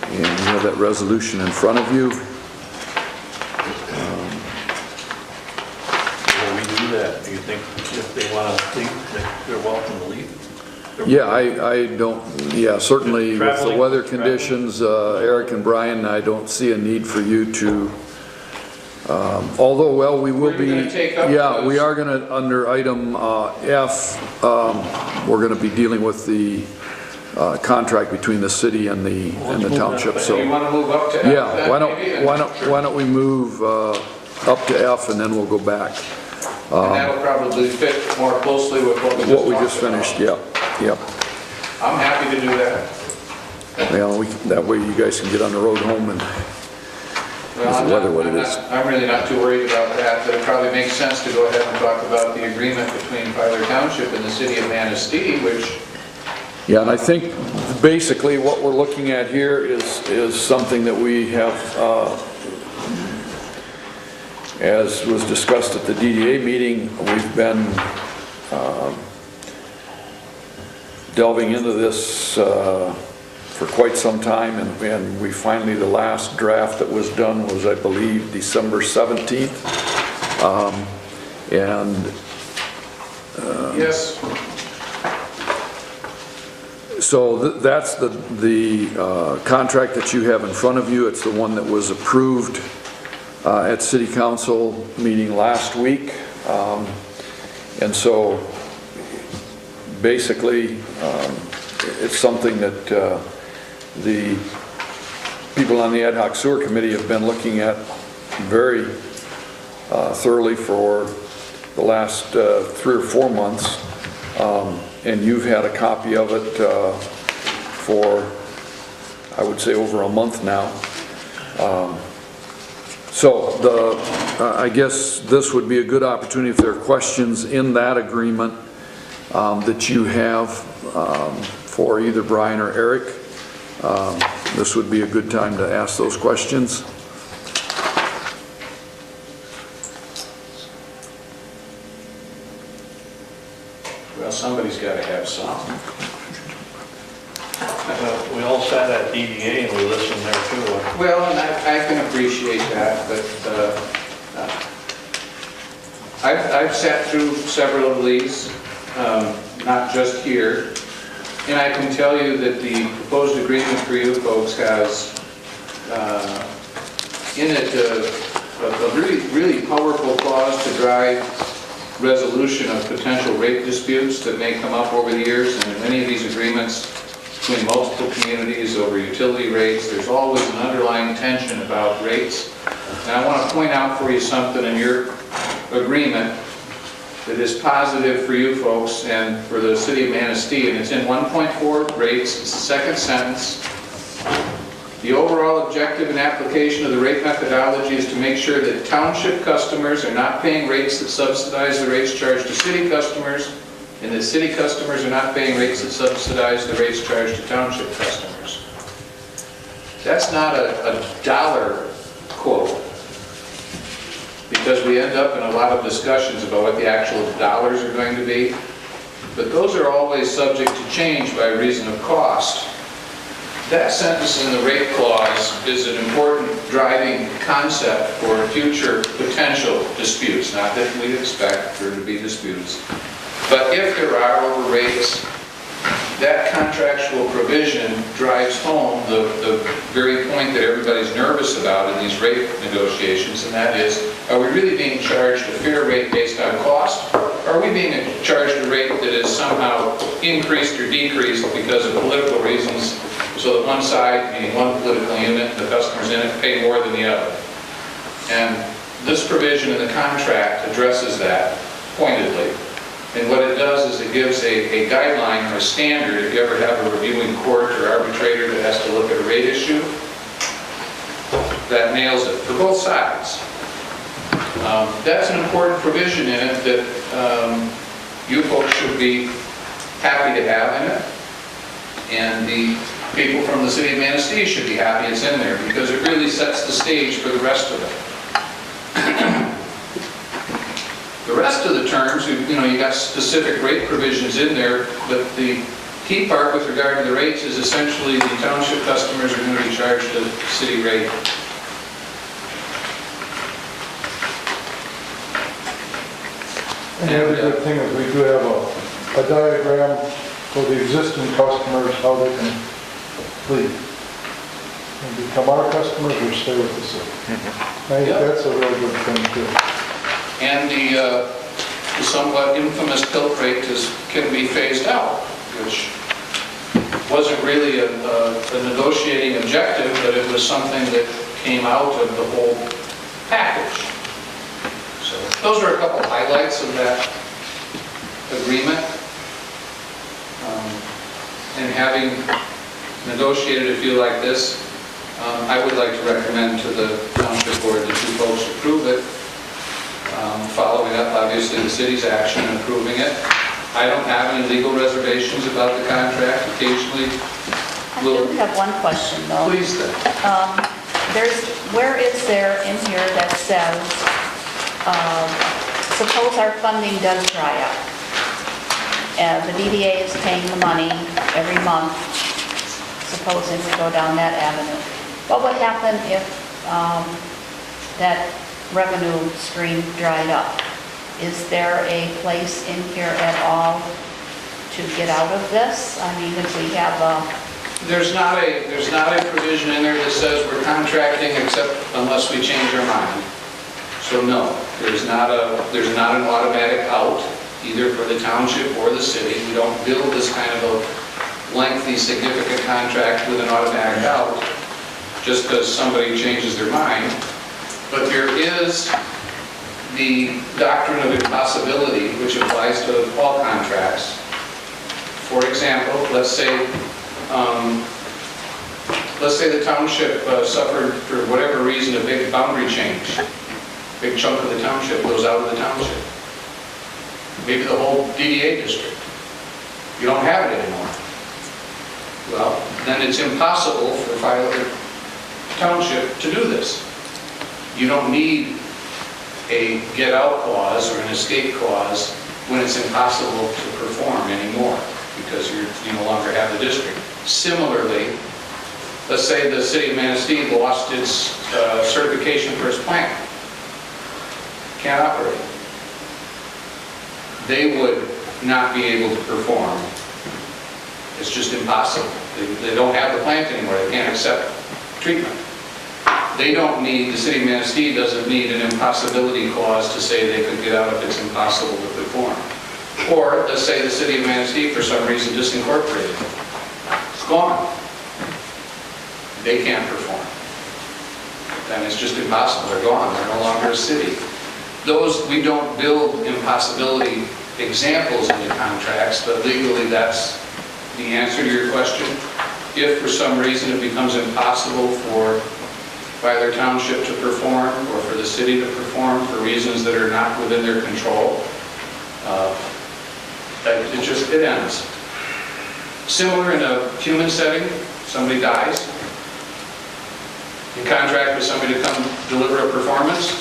And you have that resolution in front of you. Will we do that? Do you think if they want to leave, that they're welcome to leave? Yeah, I don't, yeah, certainly with the Traveling? weather conditions, Eric and Brian, I don't see a need for you to, although, well, we will We're be, gonna take up yeah, those. we are going to, under item F, we're going to be dealing with the contract between the city and the township, So so. you want to move up to F Yeah, then, maybe? why don't we move up to F and then we'll go back. And that'll probably fit more closely with what we just talked about. Finished, yep. I'm happy to do that. Well, that way you guys can get on the road home and Well, Is the weather what it is? I'm really not too worried about that, but it probably makes sense to go ahead and talk about the agreement between Filer Township and the city of Manistee, which, yeah, and I think basically what we're looking at here is something that we have, as was discussed at the DDA meeting, we've been delving into this for quite some time, and we finally, the last draft that was done was, I believe, December 17th. yes, So that's the contract that you have in front of you. It's the one that was approved at City Council meeting last week. And so basically, it's something that the people on the Ad Hoc Sewer Committee have been looking at very thoroughly for the last 3 or 4 months. And you've had a copy of it for, I would say, over a month now. So I guess this would be a good opportunity if there are questions in that agreement that you have for either Brian or Eric. This would be a good time to ask those questions. Well, somebody's got to have some. We all sat at DDA and we listened there too. Well, and I can appreciate that, but I've sat through several of these, not just here, and I can tell you that the proposed agreement for you folks has in it a really powerful clause to drive resolution of potential rate disputes that may come up over the years, and in many of these agreements between multiple communities over utility rates, there's always an underlying tension about rates. And I want to point out for you something in your agreement that is positive for you folks and for the city of Manistee, and it's in 1.4 rates, it's the second sentence. The overall objective and application of the rate methodology is to make sure that township customers are not paying rates that subsidize the rates charged to city customers, and that city customers are not paying rates that subsidize the rates charged to township customers. That's not a dollar quote, because we end up in a lot of discussions about what the actual dollars are going to be, but those are always subject to change by reason of cost. That sentence in the rate clause is an important driving concept for future potential disputes, not that we'd expect there to be disputes. But if there are over rates, that contractual provision drives home the very point that everybody's nervous about in these rate negotiations, and that is, are we really being charged a fair rate based on cost? Or are we being charged a rate that is somehow increased or decreased because of political reasons, so that one side, meaning one political unit, the customers in it, pay more than the other? And this provision in the contract addresses that pointedly. And what it does is it gives a guideline or a standard if you ever have a reviewing court or arbitrator that has to look at a rate issue. That nails it for both sides. That's an important provision in it that you folks should be happy to have in it. And the people from the city of Manistee should be happy it's in there, because it really sets the stage for the rest of it. The rest of the terms, you got specific rate provisions in there, but the key part with regard to the rates is essentially the township customers are going to be charged a city rate. And the other good thing is we do have a diagram for the existing customers, how they can leave and become our customers or stay with the city. I think that's a real good thing too. And the somewhat infamous tilt rate can be phased out, which wasn't really a negotiating objective, but it was something that came out of the whole package. So those are a couple highlights of that agreement. And having negotiated a few like this, I would like to recommend to the township board that you folks approve it. Following up, obviously, the city's action in approving it. I don't have any legal reservations about the contract. Occasionally, I do have one question, though. Please, then. Where is there in here that says, suppose our funding does dry up, the DDA is paying the money every month, supposing we go down that avenue. What would happen if that revenue stream dried up? Is there a place in here at all to get out of this? I mean, if we have a... There's not a provision in there that says we're contracting except unless we change our mind. So no, there's not an automatic out, either for the township or the city. We don't build this kind of a lengthy, significant contract with an automatic out just because somebody changes their mind. But there is the doctrine of impossibility, which applies to all contracts. For example, let's say the township suffered, for whatever reason, a big boundary change. Big chunk of the township goes out of the township. Maybe the whole DDA district. You don't have it anymore. Well, then it's impossible for Filer Township to do this. You don't need a get-out clause or an escape clause when it's impossible to perform anymore because you no longer have the district. Similarly, let's say the city of Manistee lost its certification for its plant. Can't operate. They would not be able to perform. It's just impossible. They don't have the plant anymore. They can't accept treatment. They don't need, the city of Manistee doesn't need an impossibility clause to say they could get out if it's impossible to perform. Or let's say the city of Manistee for some reason disincorporated. It's gone. They can't perform. Then it's just impossible. They're gone. They're no longer a city. Those, we don't build impossibility examples into contracts, but legally that's the answer to your question. If for some reason it becomes impossible for Filer Township to perform or for the city to perform for reasons that are not within their control, it ends. Similar in a human setting, somebody dies, you contract with somebody to come deliver a performance.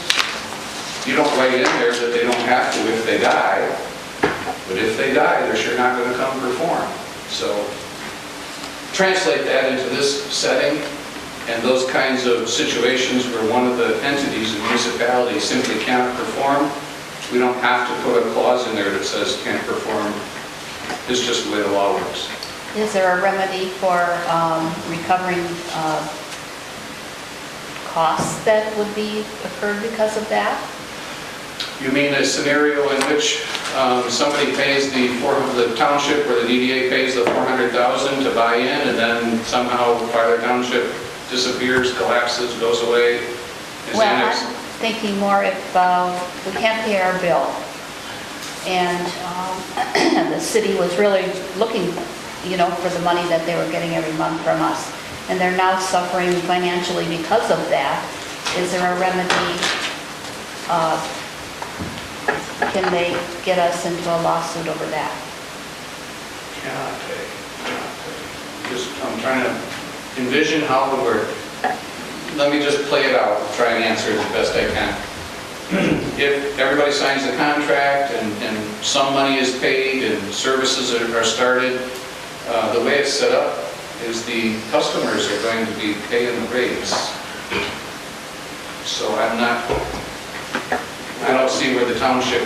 You don't write in there that they don't have to if they die, but if they die, they're sure not going to come perform. So translate that into this setting, and those kinds of situations where one of the entities, the municipality, simply cannot perform, we don't have to put a clause in there that says can't perform. It's just the way the law works. Is there a remedy for recovering costs that would be occurred because of that? You mean a scenario in which somebody pays the township or the DDA pays the $400,000 to buy in, and then somehow Filer Township disappears, collapses, goes away, is Well, annexed? I'm thinking more if we can't pay our bill, and the city was really looking, for the money that they were getting every month from us, and they're now suffering financially because of that. Is there a remedy? Can they get us into a lawsuit over that? Cannot pay. I'm trying to envision how it would work. Let me just play it out and try and answer it as best I can. If everybody signs the contract and some money is paid and services are started, the way it's set up is the customers are going to be paying the rates. So I don't see where the township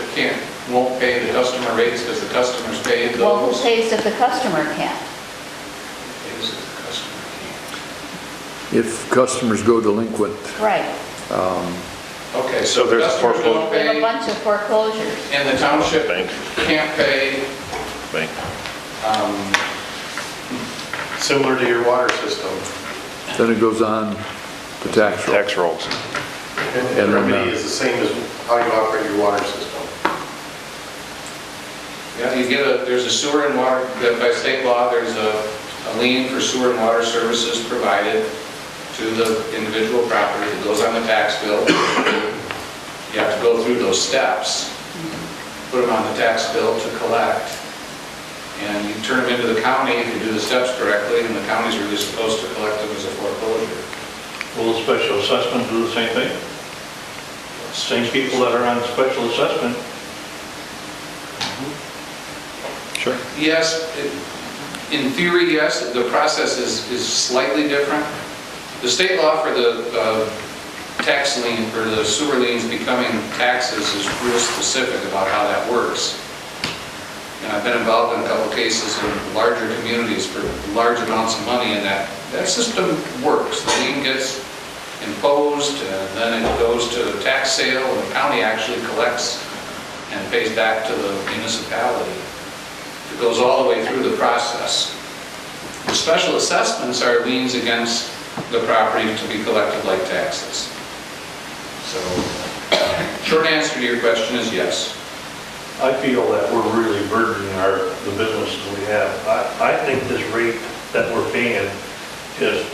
won't pay the customer rates because the customers paid those. Well, who pays if the customer can't? Pays if the customer can't. If customers go delinquent, Right. Okay, so there's the customers don't We have a pay, bunch of foreclosures. and the township Bank. can't pay. Bank. Similar to your water system. then it goes on to tax roll. Tax rolls. And the And then, remedy is the same as how you operate your water system. Yeah, there's a sewer and water, by state law, there's a lien for sewer and water services provided to the individual property that goes on the tax bill. You have to go through those steps, put them on the tax bill to collect, and you turn them into the county if you do the steps correctly, and the county's really supposed to collect them as a foreclosure. Will the special assessment do the same thing? Same people that are on special assessment? Sure. Yes, in theory, yes, the process is slightly different. The state law for the tax lien, for the sewer liens becoming taxes is real specific about how that works. And I've been involved in a couple of cases in larger communities for large amounts of money, and that system works. The lien gets imposed, and then it goes to tax sale, and the county actually collects and pays back to the municipality. It goes all the way through the process. The special assessments are liens against the property to be collected like taxes. So, short answer to your question is yes. I feel that we're really burdening the businesses we have. I think this rate that we're paying is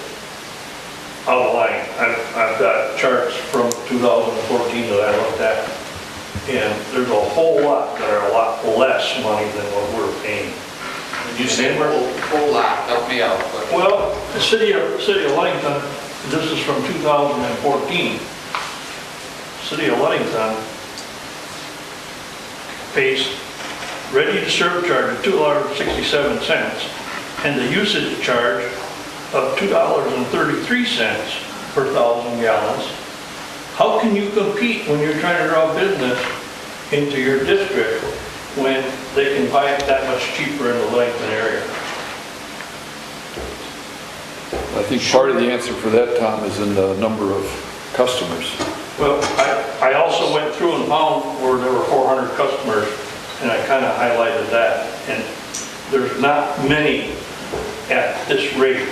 out of line. I've got charts from 2014 that I looked at, and there's a whole lot that are a lot less money than what we're paying. You say whole lot, help me out. But Well, the city of Ludington, this is from 2014. City of Ludington pays ready-to-serve charge of $2.67 and the usage charge of $2.33 per 1,000 gallons. How can you compete when you're trying to draw business into your district when they can buy it that much cheaper in the Ludington area? I think part of the answer for that, Tom, is in the number of customers. Well, I also went through and found where there were 400 customers, and I kind of highlighted that. And there's not many at this rate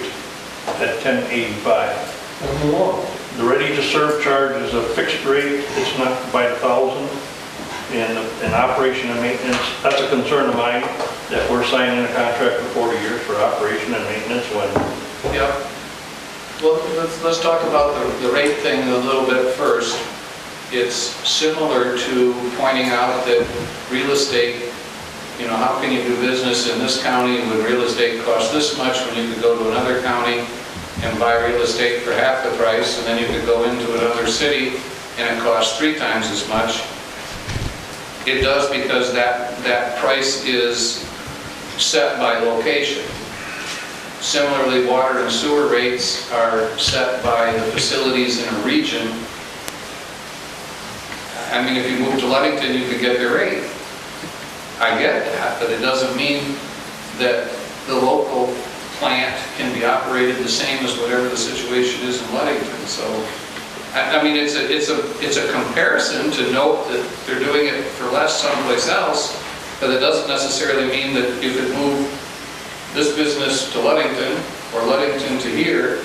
at $10.85. The ready-to-serve charge is a fixed rate. It's not by the thousand. And operation and maintenance, that's a concern of mine, that we're signing a contract for 40 years for operation and maintenance when... yeah. Well, let's talk about the rate thing a little bit first. It's similar to pointing out that real estate, you know, how can you do business in this county when real estate costs this much when you could go to another county and buy real estate for half the price, and then you could go into another city and it costs 3 times as much. It does, because that price is set by location. Similarly, water and sewer rates are set by the facilities in a region. I mean, if you move to Ludington, you could get your rate. I get that, but it doesn't mean that the local plant can be operated the same as whatever the situation is in Ludington. So, I mean, it's a comparison to note that they're doing it for less someplace else, but it doesn't necessarily mean that you could move this business to Ludington or Ludington to here.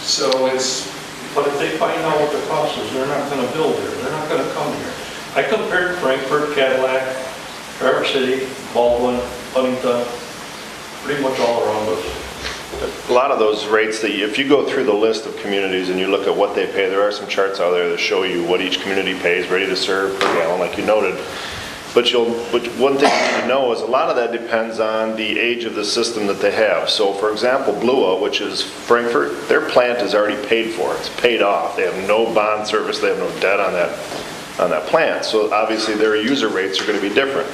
So it's... But if they find out what the cost is, they're not going to build here. They're not going to come here. I compared Frankfort, Cadillac, Traverse City, Baldwin, Ludington, pretty much all around us. A lot of those rates, that if you go through the list of communities and you look at what they pay, there are some charts out there that show you what each community pays ready to serve per gallon, like you noted. But one thing you need to know is a lot of that depends on the age of the system that they have. So for example, Blua, which is Frankfort, their plant is already paid for. It's paid off. They have no bond service. They have no debt on that plant. So obviously their user rates are going to be different.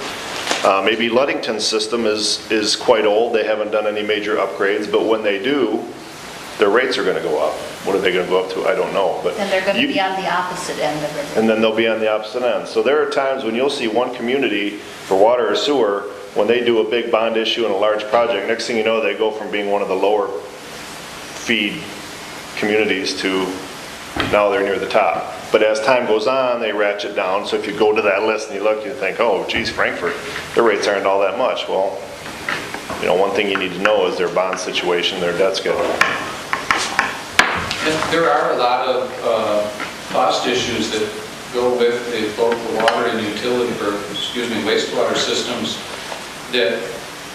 Maybe Ludington's system is quite old. They haven't done any major upgrades, but when they do, their rates are going to go up. What are they going to go up to? I don't know. But And they're going to be on the opposite end of it. and then they'll be on the opposite end. So there are times when you'll see one community for water or sewer, when they do a big bond issue and a large project, next thing you know, they go from being one of the lower feed communities to now they're near the top. But as time goes on, they ratchet down. So if you go to that list and you look, you think, oh, geez, Frankfort, their rates aren't all that much. Well, you know, one thing you need to know is their bond situation, their debt schedule. And there are a lot of cost issues that go with both the water and wastewater systems that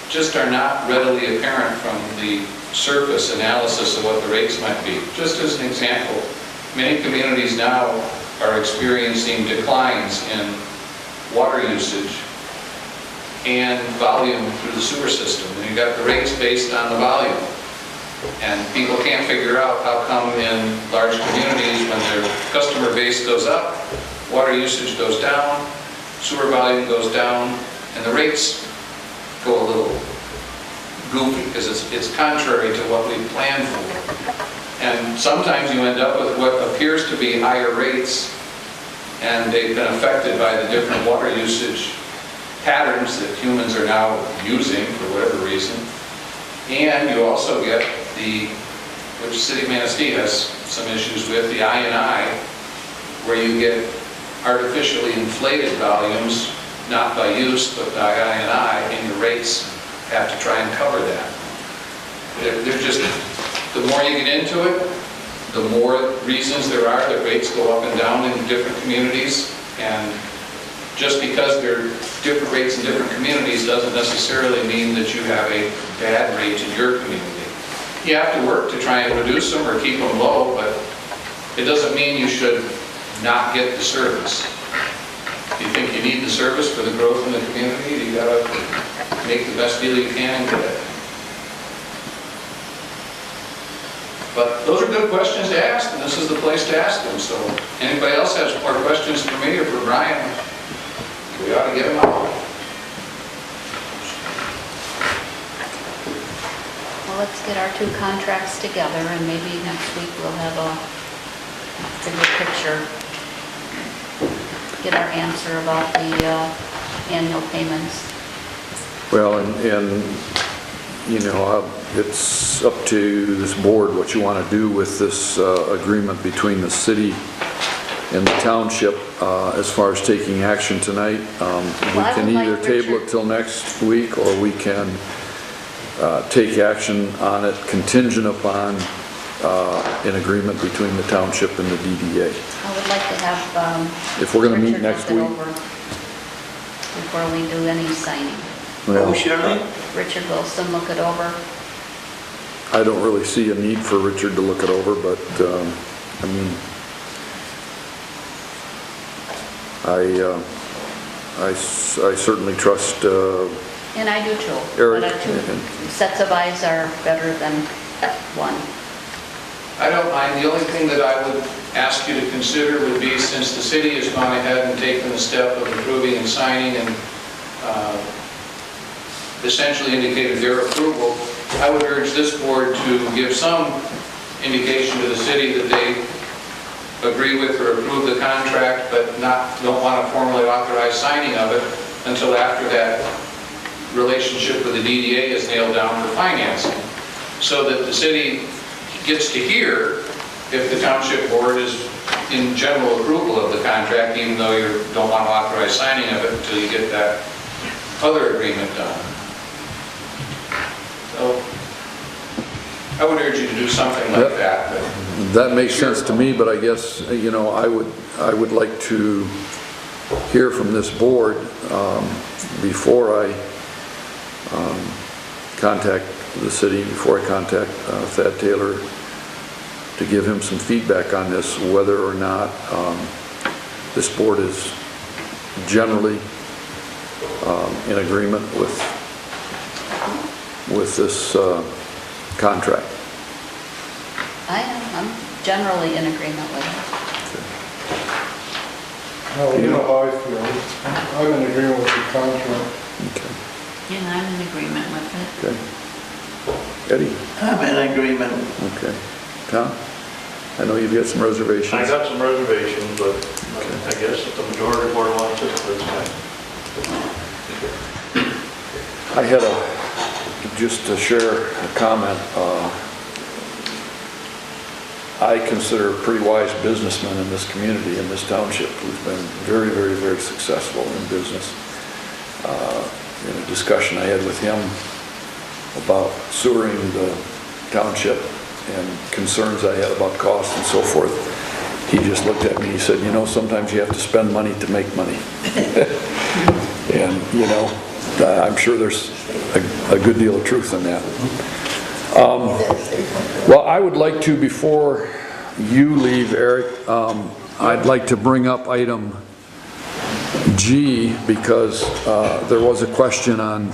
just are not readily apparent from the surface analysis of what the rates might be. Just as an example, many communities now are experiencing declines in water usage and volume through the sewer system. And you've got the rates based on the volume. And people can't figure out how come in large communities when their customer base goes up, water usage goes down, sewer volume goes down, and the rates go a little goofy because it's contrary to what we planned for. And sometimes you end up with what appears to be higher rates, and they've been affected by the different water usage patterns that humans are now using for whatever reason. And you also get which City of Manistee has some issues with, the I&I, where you get artificially inflated volumes, not by use, but by I&I, and your rates have to try and cover that. They're just, the more you get into it, the more reasons there are that rates go up and down in different communities, and just because there are different rates in different communities doesn't necessarily mean that you have a bad rate in your community. You have to work to try and reduce them or keep them low, but it doesn't mean you should not get the service. If you think you need the service for the growth in the community, you gotta make the best deal you can and get it. But those are good questions to ask, and this is the place to ask them. So anybody else has more questions for me or for Brian, we ought to get them out. Well, let's get our 2 contracts together, and maybe next week we'll have a bigger picture. Get our answer about the annual payments. Well, and you know, it's up to this board what you want to do with this agreement between the city and the township as far as taking action tonight. We can either table it till next week, or we can take action on it contingent upon an agreement between the township and the DDA. I would like to have If we're going to meet Richard next look it week. over before we do any signing. Well, Oh, Shirley? Richard Wilson look it over. I don't really see a need for Richard to look it over, but I mean, I certainly trust And I do too. Eric. But 2 sets of eyes are better than 1. I don't mind. The only thing that I would ask you to consider would be, since the city has gone ahead and taken the step of approving and signing and essentially indicated their approval, I would urge this board to give some indication to the city that they agree with or approve the contract, but don't want to formally authorize signing of it until after that relationship with the DDA is nailed down for financing, so that the city gets to hear if the township board is in general approval of the contract, even though you don't want to authorize signing of it until you get that other agreement done. So I would urge you to do something like that. that makes sense to me, but I guess, you know, I would like to hear from this board before I contact the city, before I contact Thad Taylor, to give him some feedback on this, whether or not this board is generally in agreement with this contract. I'm generally in agreement with it. Well, you know how I feel. I'm in agreement with the contract. Okay. And I'm in agreement with it. Okay. Eddie? I'm in agreement. Okay. Tom? I know you've got some reservations. I got some reservations, but I guess if the majority board wants it, that's fine. I had just to share a comment. I consider a pretty wise businessman in this community, in this township, who's been very, very, very successful in business. In a discussion I had with him about sewering the township and concerns I had about costs and so forth, he just looked at me and he said, you know, sometimes you have to spend money to make money. And, you know, I'm sure there's a good deal of truth in that. Well, I would like to, before you leave, Eric, I'd like to bring up item G, because there was a question on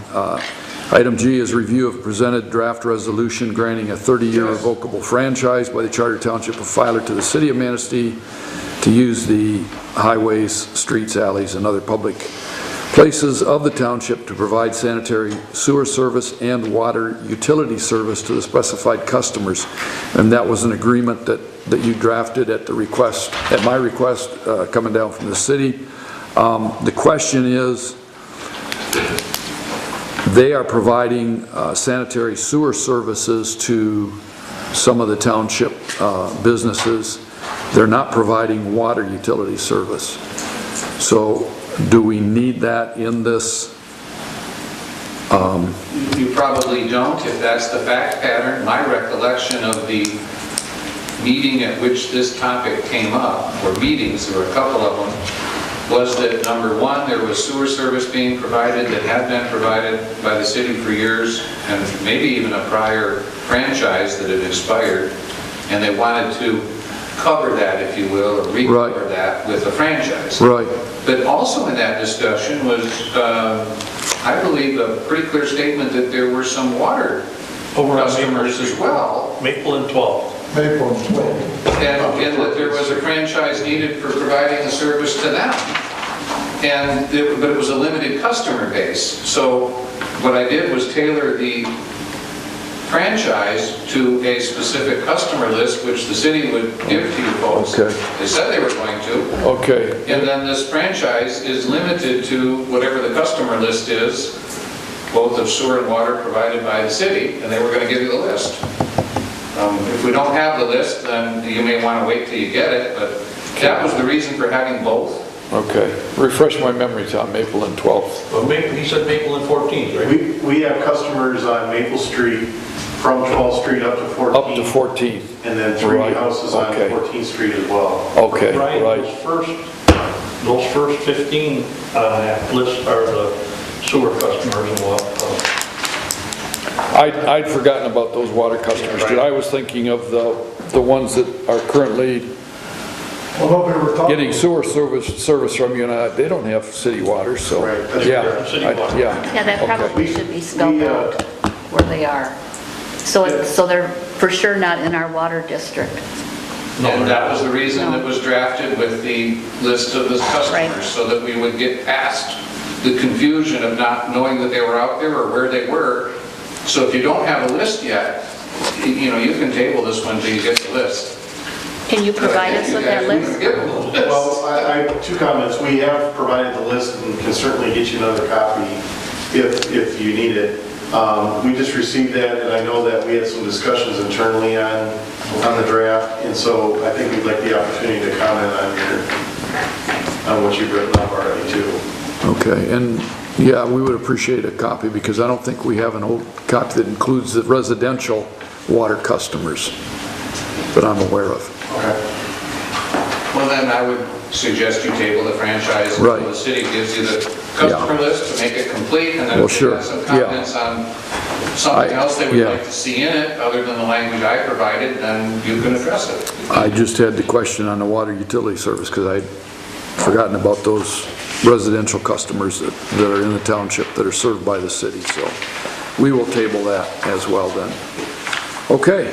item G is review of presented draft resolution granting a 30-year revocable franchise by the Charter Township of Filer to the City of Manistee to use the highways, streets, alleys, and other public places of the township to provide sanitary sewer service and water utility service to the specified customers. And that was an agreement that you drafted at my request, coming down from the city. The question is, they are providing sanitary sewer services to some of the township businesses. They're not providing water utility service. So do we need that in this? You probably don't, if that's the fact pattern. My recollection of the meeting at which this topic came up, or meetings, there were a couple of them, was that, number one, there was sewer service being provided that had been provided by the city for years, and maybe even a prior franchise that had expired, and they wanted to cover that, if you will, or recover that with a franchise. Right. But also in that discussion was, I believe, a pretty clear statement that there were some water Over on customers as well. Maple and 12. Maple and 12. And that there was a franchise needed for providing the service to them. But it was a limited customer base. So what I did was tailor the franchise to a specific customer list, which the city would give to you folks. Okay. They said they were going to. Okay. And then this franchise is limited to whatever the customer list is, both of sewer and water provided by the city, and they were going to give you the list. If we don't have the list, then you may want to wait till you get it, but that was the reason for having both. Okay. Refresh my memory, Tom. Maple and 12th. Well, he said Maple and 14th, right? We have customers on Maple Street from 12th Street up to 14th. Up to 14th. And then 3 Right. houses on Okay. 14th Street as well. Okay, Brian, right. those first 15 on that list are the sewer customers and what? I'd forgotten about those water customers, because I was thinking of the ones that are currently Although we were talking. getting sewer service from you, and they don't have city water, so. Right, that's Yeah, correct. City water. Yeah, that Okay. probably should be spelled out where they are. So they're for sure not in our water district. And that was the reason it was drafted with the list of the customers, Right. so that we would get past the confusion of not knowing that they were out there or where they were. So if you don't have a list yet, you can table this one till you get the list. Can you provide us with that list? Well, I have 2 comments. We have provided the list and can certainly get you another copy if you need it. We just received that, and I know that we had some discussions internally on the draft, and so I think we'd like the opportunity to comment on what you've written up already too. Okay, and yeah, we would appreciate a copy, because I don't think we have an old copy that includes the residential water customers that I'm aware of. Okay. Well, then I would suggest you table the franchise Right. until the city gives you the customer list to make it complete, and then Well, if you sure, have some yeah. comments on something else they would yeah. like to see in it, other than the language I provided, then you can address it. I just had the question on the water utility service, because I'd forgotten about those residential customers that are in the township that are served by the city, so we will table that as well then. Okay,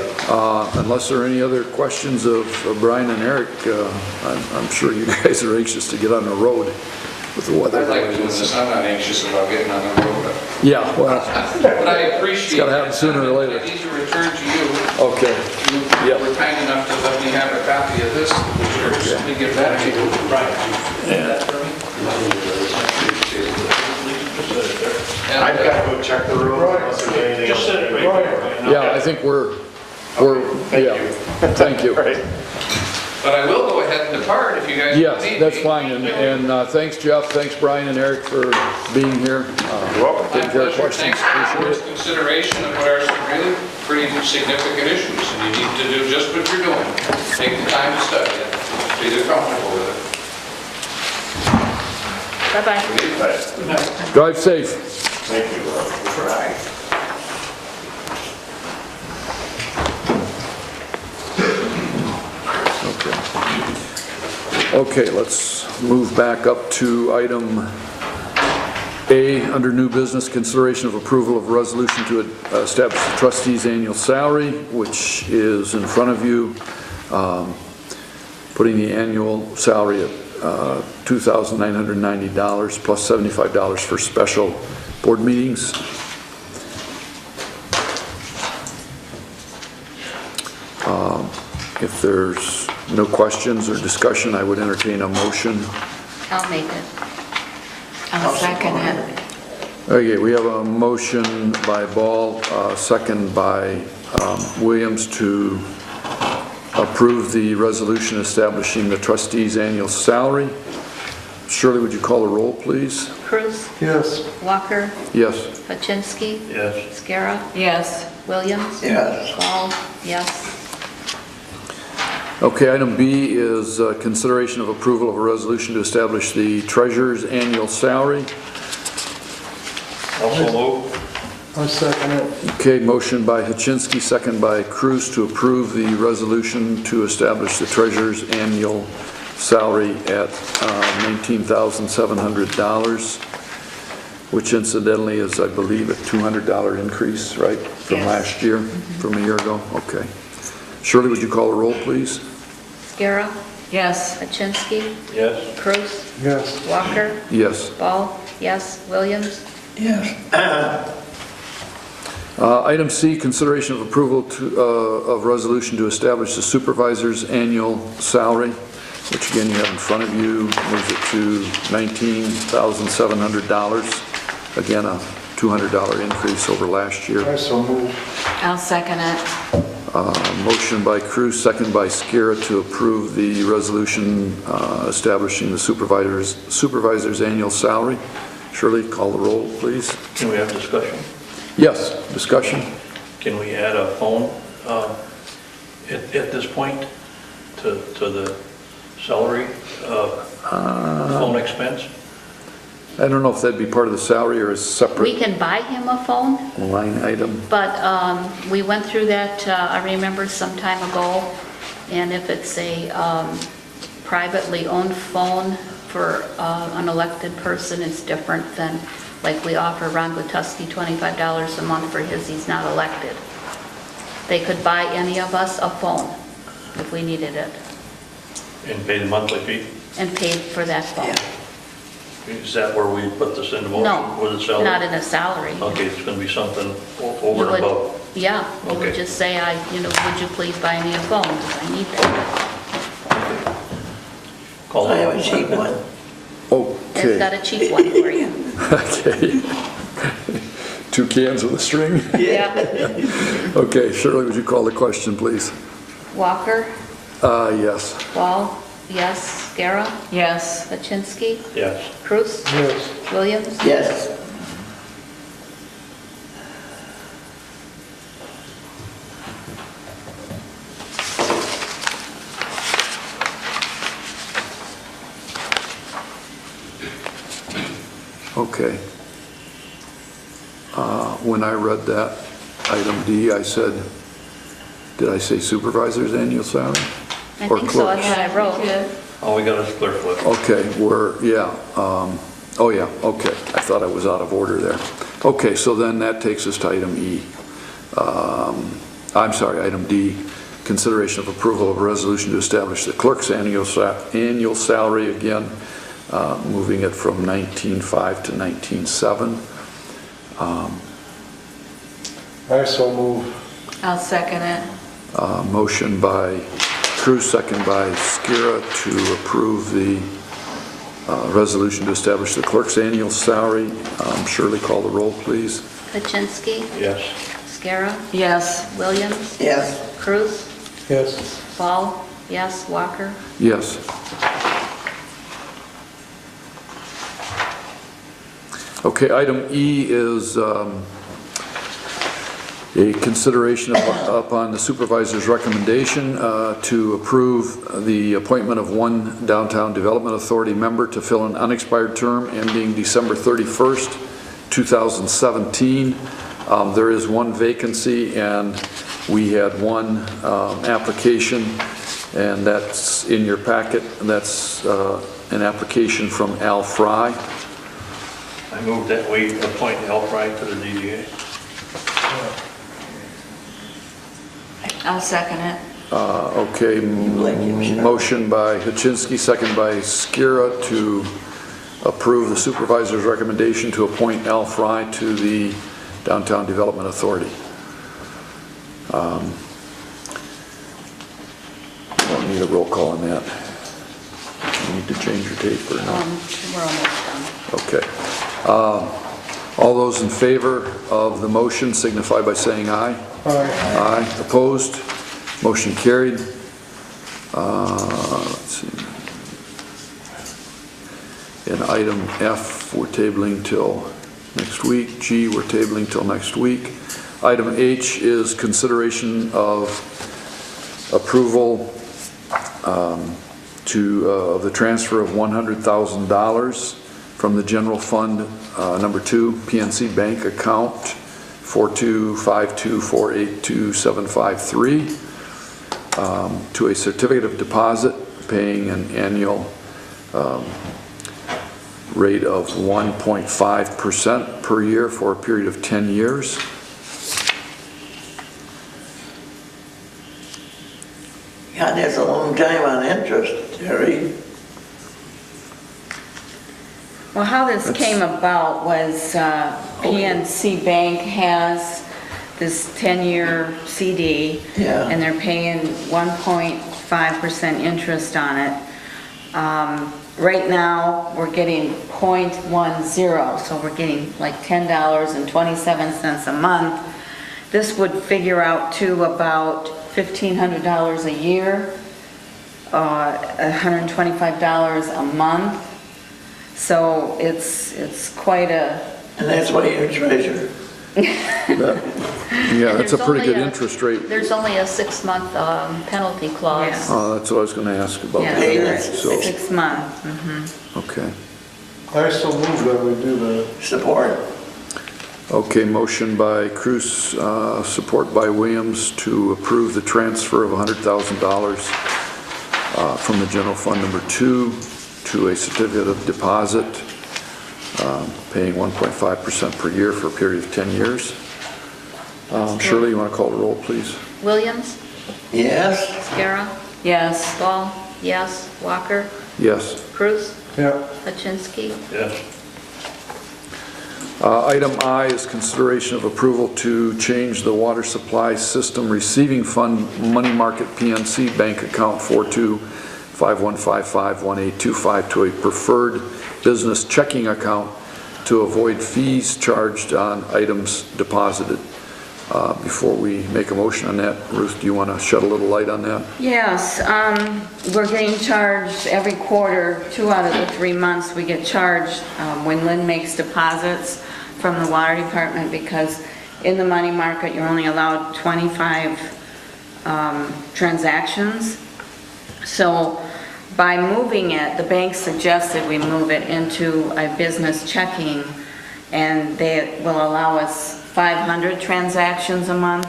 unless there are any other questions of Brian and Eric, I'm sure you guys are anxious to get on the road with the weather. I like doing this, I'm not anxious about getting on the road. Yeah, well, But I appreciate It's gotta happen that. sooner or later. I need to return to you. okay, You Yep. were kind enough to let me have a copy of this. Let me get that to you. I've got to go check the road unless there's anything else. Just set it right there. yeah, I think we're yeah, thank you. But I will go ahead and depart if you guys need me. Yes, that's fine, and thanks Jeff, thanks Brian and Eric for being here. You're welcome. My Taking care of pleasure. questions, Thanks for your appreciate board's it. consideration of what are some really pretty significant issues, and you need to do just what you're doing. Take the time to study it, so you're comfortable with it. Bye-bye. Good night. Drive safe. Thank you. Try. Okay, let's move back up to item A, under new business, consideration of approval of a resolution to establish the trustees' annual salary, which is in front of you, putting the annual salary at $2,990 plus $75 for special board meetings. If there's no questions or discussion, I would entertain a motion. I'll make it. I'll second it. Okay, we have a motion by Ball, second by Williams to approve the resolution establishing the trustees' annual salary. Shirley, would you call the roll, please? Cruz, Yes. Walker, Yes. Paczynski, Yes. Scarra, Yes. Williams. Yes. Ball, yes. Okay, item B is consideration of approval of a resolution to establish the treasurer's annual salary. Also move. I second it. Okay, motion by Hachinsky, second by Cruz to approve the resolution to establish the treasurer's annual salary at $19,700, which incidentally is, I believe, a $200 increase, right, from Yes. last year, from a year ago? Okay. Shirley, would you call the roll, please? Skara, Yes. Hachinsky, Yes. Cruz, Yes. Walker, Yes. Ball, yes, Williams, Yes. Item C, consideration of approval of resolution to establish the supervisor's annual salary, which again you have in front of you, moves it to $19,700. Again, a $200 increase over last year. I so move. I'll second it. Motion by Cruz, second by Skira to approve the resolution establishing the supervisor's annual salary. Shirley, call the roll, please. Can we have discussion? Yes, discussion? Can we add a phone at this point to the salary, phone expense? I don't know if that'd be part of the salary or a we separate can buy him a phone, line item. but we went through that, I remember some time ago, and if it's a privately owned phone for an elected person, it's different than, like we offer Ron Gutusky $25 a month for his, he's not elected. They could buy any of us a phone if we needed it, And pay the monthly fee? and paid for that phone. Is that where we put this into motion? No, With the salary? not in a salary. Okay, it's gonna be something You over and would- above. Yeah, you would Okay. just say, would you please buy me a phone, because I need that. Call I have it. a cheap one. It's got Okay, a cheap one for you. okay. 2 cans with a string? Yeah. Okay, Shirley, would you call the question, please? Walker, Yes. Ball, yes, Skara, Yes. Bachinsky, Yes. Cruz, Yes. Williams. Yes. Okay. When I read that, item D, I said, did I say supervisor's annual salary? I Or think so, clerk? that's what I wrote. All we got is clear foot. Okay, oh yeah, okay. I thought I was out of order there. Okay, so then that takes us to item E. I'm sorry, item D, consideration of approval of a resolution to establish the clerk's annual salary, again, moving it from 19.5 to 19.7. I so move. I'll second it. Motion by Cruz, second by Skira to approve the resolution to establish the clerk's annual salary. Shirley, call the roll, please. Bachinsky, Yes. Skara, Yes. Williams, Yes. Cruz, Yes. Ball, yes, Walker. Yes. Okay, item E is a consideration upon the supervisor's recommendation to approve the appointment of one Downtown Development Authority member to fill an unexpired term ending December 31st, 2017. There is one vacancy, and we had one application, and that's in your packet. That's an application from Al Fry. I move that we appoint Al Fry to the DDA. I'll second it. Okay, motion by Hachinsky, second by Skira to approve the supervisor's recommendation to appoint Al Fry to the Downtown Development Authority. Don't need a roll call on that. You need to change your tape or not? We're almost done. Okay. All those in favor of the motion signify by saying aye. Aye. Aye. Opposed? Motion carried. Let's see. And item F, we're tabling till next week. G, we're tabling till next week. Item H is consideration of approval of the transfer of $100,000 from the general fund, number 2, PNC Bank account 42524827753, to a certificate of deposit paying an annual rate of 1.5% per year for a period of 10 years. God, that's a long time on interest, Terry. Well, how this came about was PNC Bank has this 10-year CD, Yeah. and they're paying 1.5% interest on it. Right now, we're getting 0.10, so we're getting like $10.27 a month. This would figure out to about $1,500 a year, $125 a month. So it's quite a... And that's why you're treasurer. Yeah, that's a There's pretty only good a- interest rate. There's only a 6-month penalty clause. Yeah. That's what I was going to ask about. Yeah, Hey, that. that's- So, 6 months. okay. I still move that we do that. Support. Okay, motion by Cruz, support by Williams to approve the transfer of $100,000 from the general fund number 2 to a certificate of deposit paying 1.5% per year for a period of 10 years. Shirley, you want to call the roll, please? Williams, Yes. Scarra, Yes. Ball, yes. Walker, Yes. Cruz, Yeah. Yes. Hutchinsky. Item I is consideration of approval to change the water supply system receiving fund money market PNC bank account 4251551825 to a preferred business checking account to avoid fees charged on items deposited. Before we make a motion on that, Ruth, do you want to shed a little light on that? Yes, we're getting charged every quarter, 2 out of the 3 months we get charged when Lynn makes deposits from the water department, because in the money market, you're only allowed 25 transactions. So by moving it, the bank suggested we move it into a business checking, and they will allow us 500 transactions a month,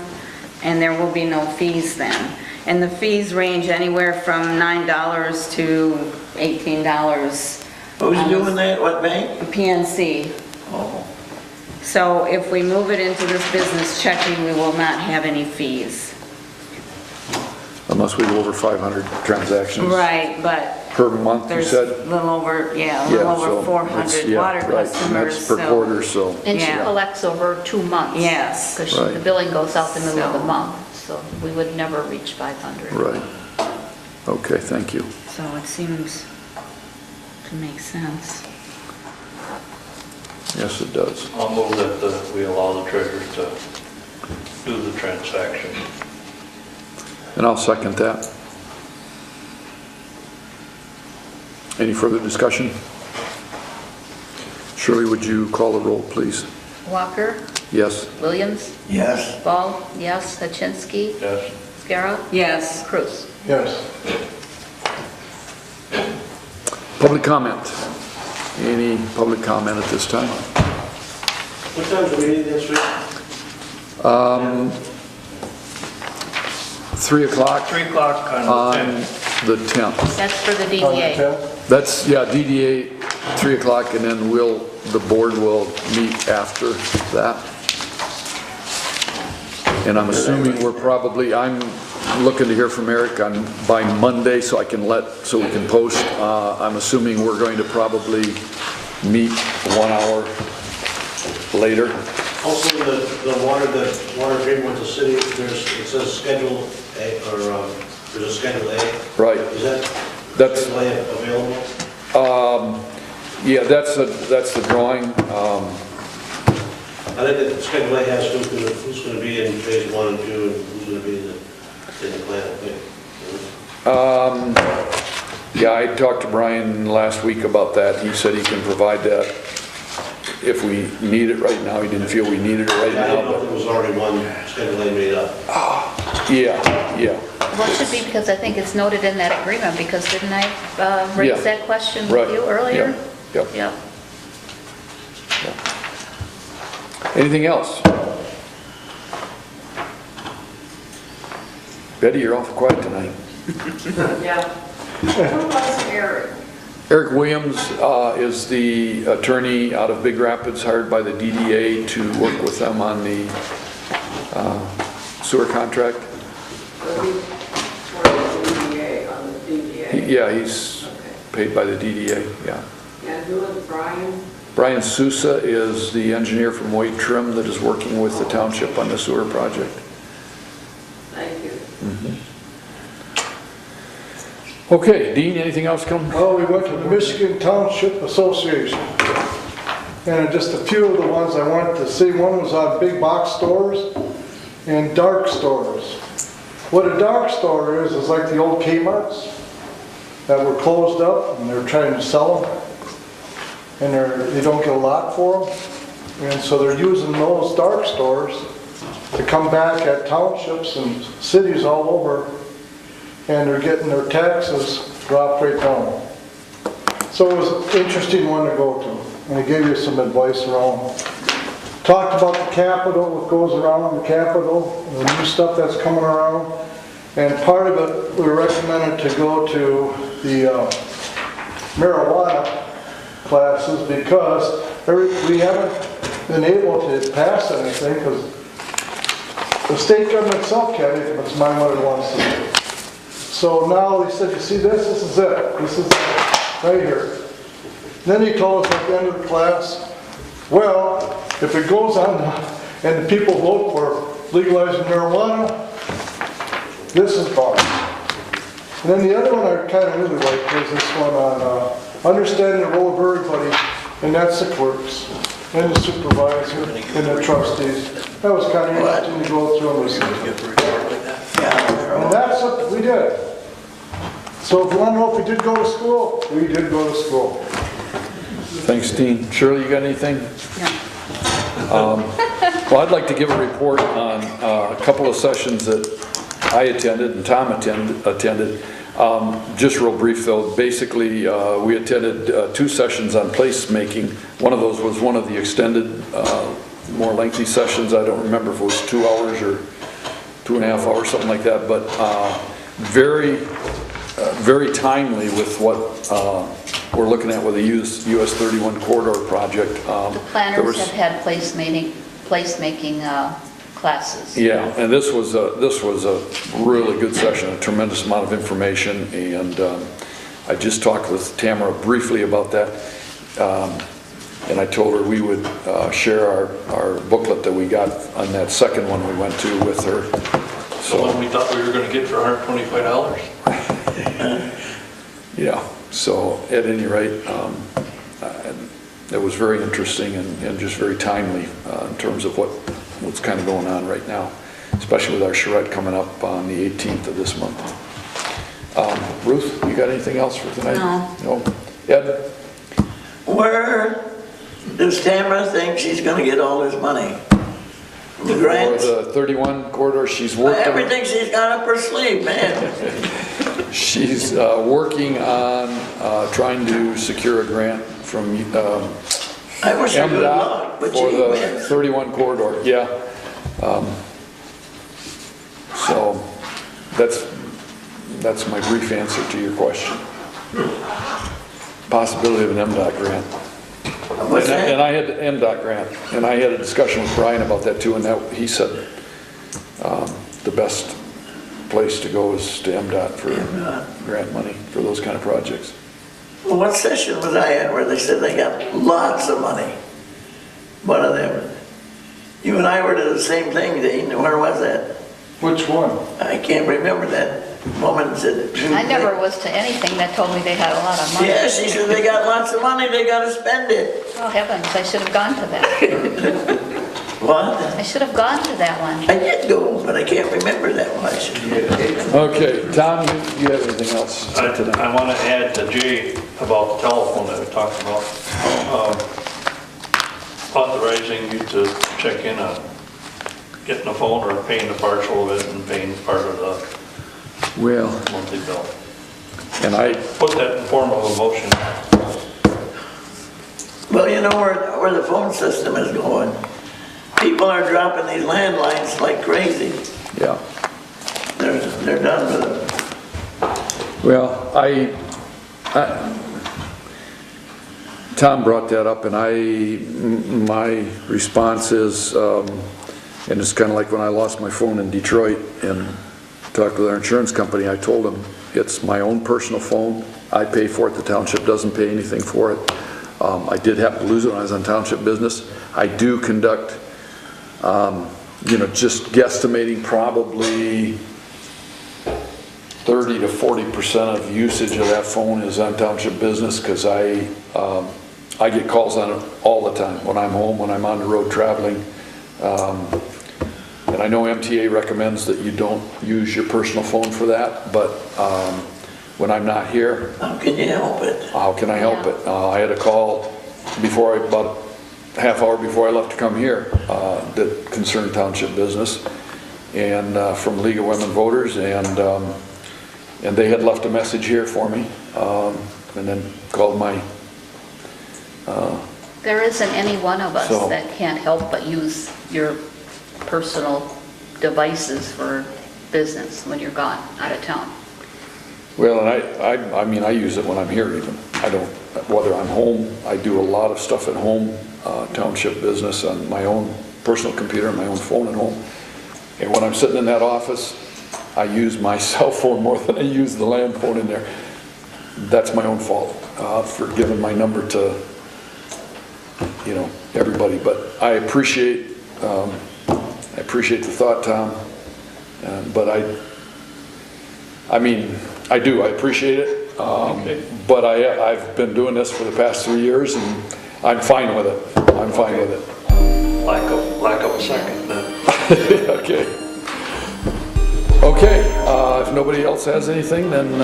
and there will be no fees then. And the fees range anywhere from $9 to $18. Who's doing that? What bank? PNC. Oh. So if we move it into this business checking, we will not have any fees. Unless we go over 500 transactions. Right, but Per month, you there's said? a little over, a little Yeah, over so 400 it's- yeah, water right, and customers. that's per so- quarter, so. And she Yeah. collects over 2 months. Yes. Because Right. the billing goes out the middle of the So- month, so we would never reach 500. Right. Okay, thank you. So it seems to make sense. Yes, it does. I'll move that we allow the treasurer to do the transaction. And I'll second that. Any further discussion? Shirley, would you call the roll, please? Walker, Yes. Williams, Yes. Ball, yes. Hutchinsky, Yes. Scarra, Yes. Cruz. Yes. Public comment. Any public comment at this time? What time do we need this week? 3 o'clock 3 o'clock on on the 10th. the 10th. That's for the On the DDA. 10th? That's, yeah, DDA, 3 o'clock, and then the board will meet after that. And I'm assuming I'm looking to hear from Eric by Monday, so we can post. I'm assuming we're going to probably meet 1 hour later. Also, the water agreement with the city, it says Schedule A, or there's a Schedule A. Right. Is that That's, Schedule A available? yeah, that's the drawing. I think that Schedule A has who's going to be in phase 1 and 2, and who's going to be in the plan, I think. Yeah, I talked to Brian last week about that. He said he can provide that if we need it right now. He didn't feel we needed it right I didn't now, know if there was already one Schedule A made up. Yeah. Well, it should be because I think it's noted in that agreement, because didn't I Yeah. raise that question Right. with you earlier? Yep. Yep. Anything else? Betty, you're awful quiet tonight. Yeah. Who was Eric? Eric Williams is the attorney out of Big Rapids, hired by the DDA to work with them on the sewer contract. Was he for the DDA, on the DDA? Yeah, he's paid by the DDA, yeah. And who is Brian? Brian Sousa is the engineer from Wade Trim that is working with the township on the sewer project. Thank you. Okay, Dean, anything else come? Well, we went to the Michigan Township Association. And just a few of the ones I wanted to see, one was on big box stores and dark stores. What a dark store is like the old Kmart's that were closed up and they're trying to sell them. And they don't get a lot for them. And so they're using those dark stores to come back at townships and cities all over, and they're getting their taxes dropped right down. So it was an interesting one to go to, and I gave you some advice around. Talked about the Capitol, what goes around the Capitol, the new stuff that's coming around, and part of it, we recommended to go to the marijuana classes because we haven't been able to pass anything because the state government itself can't, if it's mind what it wants to do. So now they said, you see this? This is it. This is right here. Then he told us at the end of the class, well, if it goes on and the people vote for legalizing marijuana, this is bars. And then the other one I kind of really liked was this one on understanding the role of everybody, and that's the clerks, and the supervisor, and the trustees. That was kind of interesting to go through and listen to. And that's what we did. So if you want to know if we did go to school, we did go to school. Thanks, Dean. Shirley, you got anything? Well, I'd like to give a report on a couple of sessions that I attended and Tom attended. Just real brief though, basically we attended 2 sessions on placemaking. One of those was one of the extended, more lengthy sessions. I don't remember if it was 2 hours or 2.5 hours, something like that, but very timely with what we're looking at with the US 31 corridor project. The planners have had placemaking classes. Yeah, and this was a really good session, a tremendous amount of information, and I just talked with Tamara briefly about that, and I told her we would share our booklet that we got on that second one we went to with her. The one we thought we were going to get for $125. Yeah, so at any rate, it was very interesting and just very timely in terms of what's kind of going on right now, especially with our charrette coming up on the 18th of this month. Ruth, you got anything else for tonight? No. Ed? Where does Tamara think she's gonna get all this money? The grants? For the 31 corridor, she's working. Everything she's got up her sleeve, man. She's working on trying to secure a grant from I wish her good MDOT luck, but for she the wins. 31 corridor, yeah. So that's my brief answer to your question. Possibility of an MDOT grant. What's that? And I had MDOT grant, and I had a discussion with Brian about that too, and he said the best place to go is to MDOT for grant money for those kind of projects. Well, what session was I at where they said they got lots of money? One of them. You and I were to the same thing, Dean. Where was that? Which one? I can't remember that woman said. I never was to anything that told me they had a lot of money. Yeah, she said they got lots of money, they gotta spend it. Oh heavens, I should have gone to that. What? I should have gone to that one. I did go, but I can't remember that much. Okay, Tom, you have anything else tonight? I want to add to Jay about the telephone that we talked about. Authorizing you to check in on getting a phone or paying a partial of it and paying part of the Well, monthly bill. and I, Put that in form of a motion. Well, you know where the phone system is going. People are dropping these landlines like crazy. yeah. They're done with it. Well, Tom brought that up, and my response is, and it's kind of like when I lost my phone in Detroit and talked with our insurance company, I told them, it's my own personal phone, I pay for it, the township doesn't pay anything for it. I did happen to lose it when I was on township business. I do conduct, just guesstimating probably 30 to 40% of usage of that phone is on township business, because I get calls on it all the time, when I'm home, when I'm on the road traveling. And I know MTA recommends that you don't use your personal phone for that, but when I'm not here, How can you help it? how can I help it? I had a call about half hour before I left to come here that concerned township business, and from League of Women Voters, and they had left a message here for me, and then called my... There isn't any one of us So- that can't help but use your personal devices for business when you're gone out of town. Well, and I mean, I use it when I'm here even. I don't, whether I'm home, I do a lot of stuff at home, township business on my own personal computer, my own phone at home. And when I'm sitting in that office, I use my cell phone more than I use the land phone in there. That's my own fault for giving my number to, everybody. But I appreciate the thought, Tom. But I mean, I do, I appreciate it. But I've been doing this for the past 3 years, and I'm fine with it. I'm fine with it. Lack of a second then. Okay. Okay, if nobody else has anything, then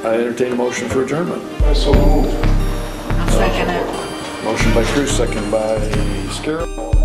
I entertain a motion for adjournment. So moved. I'll second it. Motion by Cruz, second by Scarrow.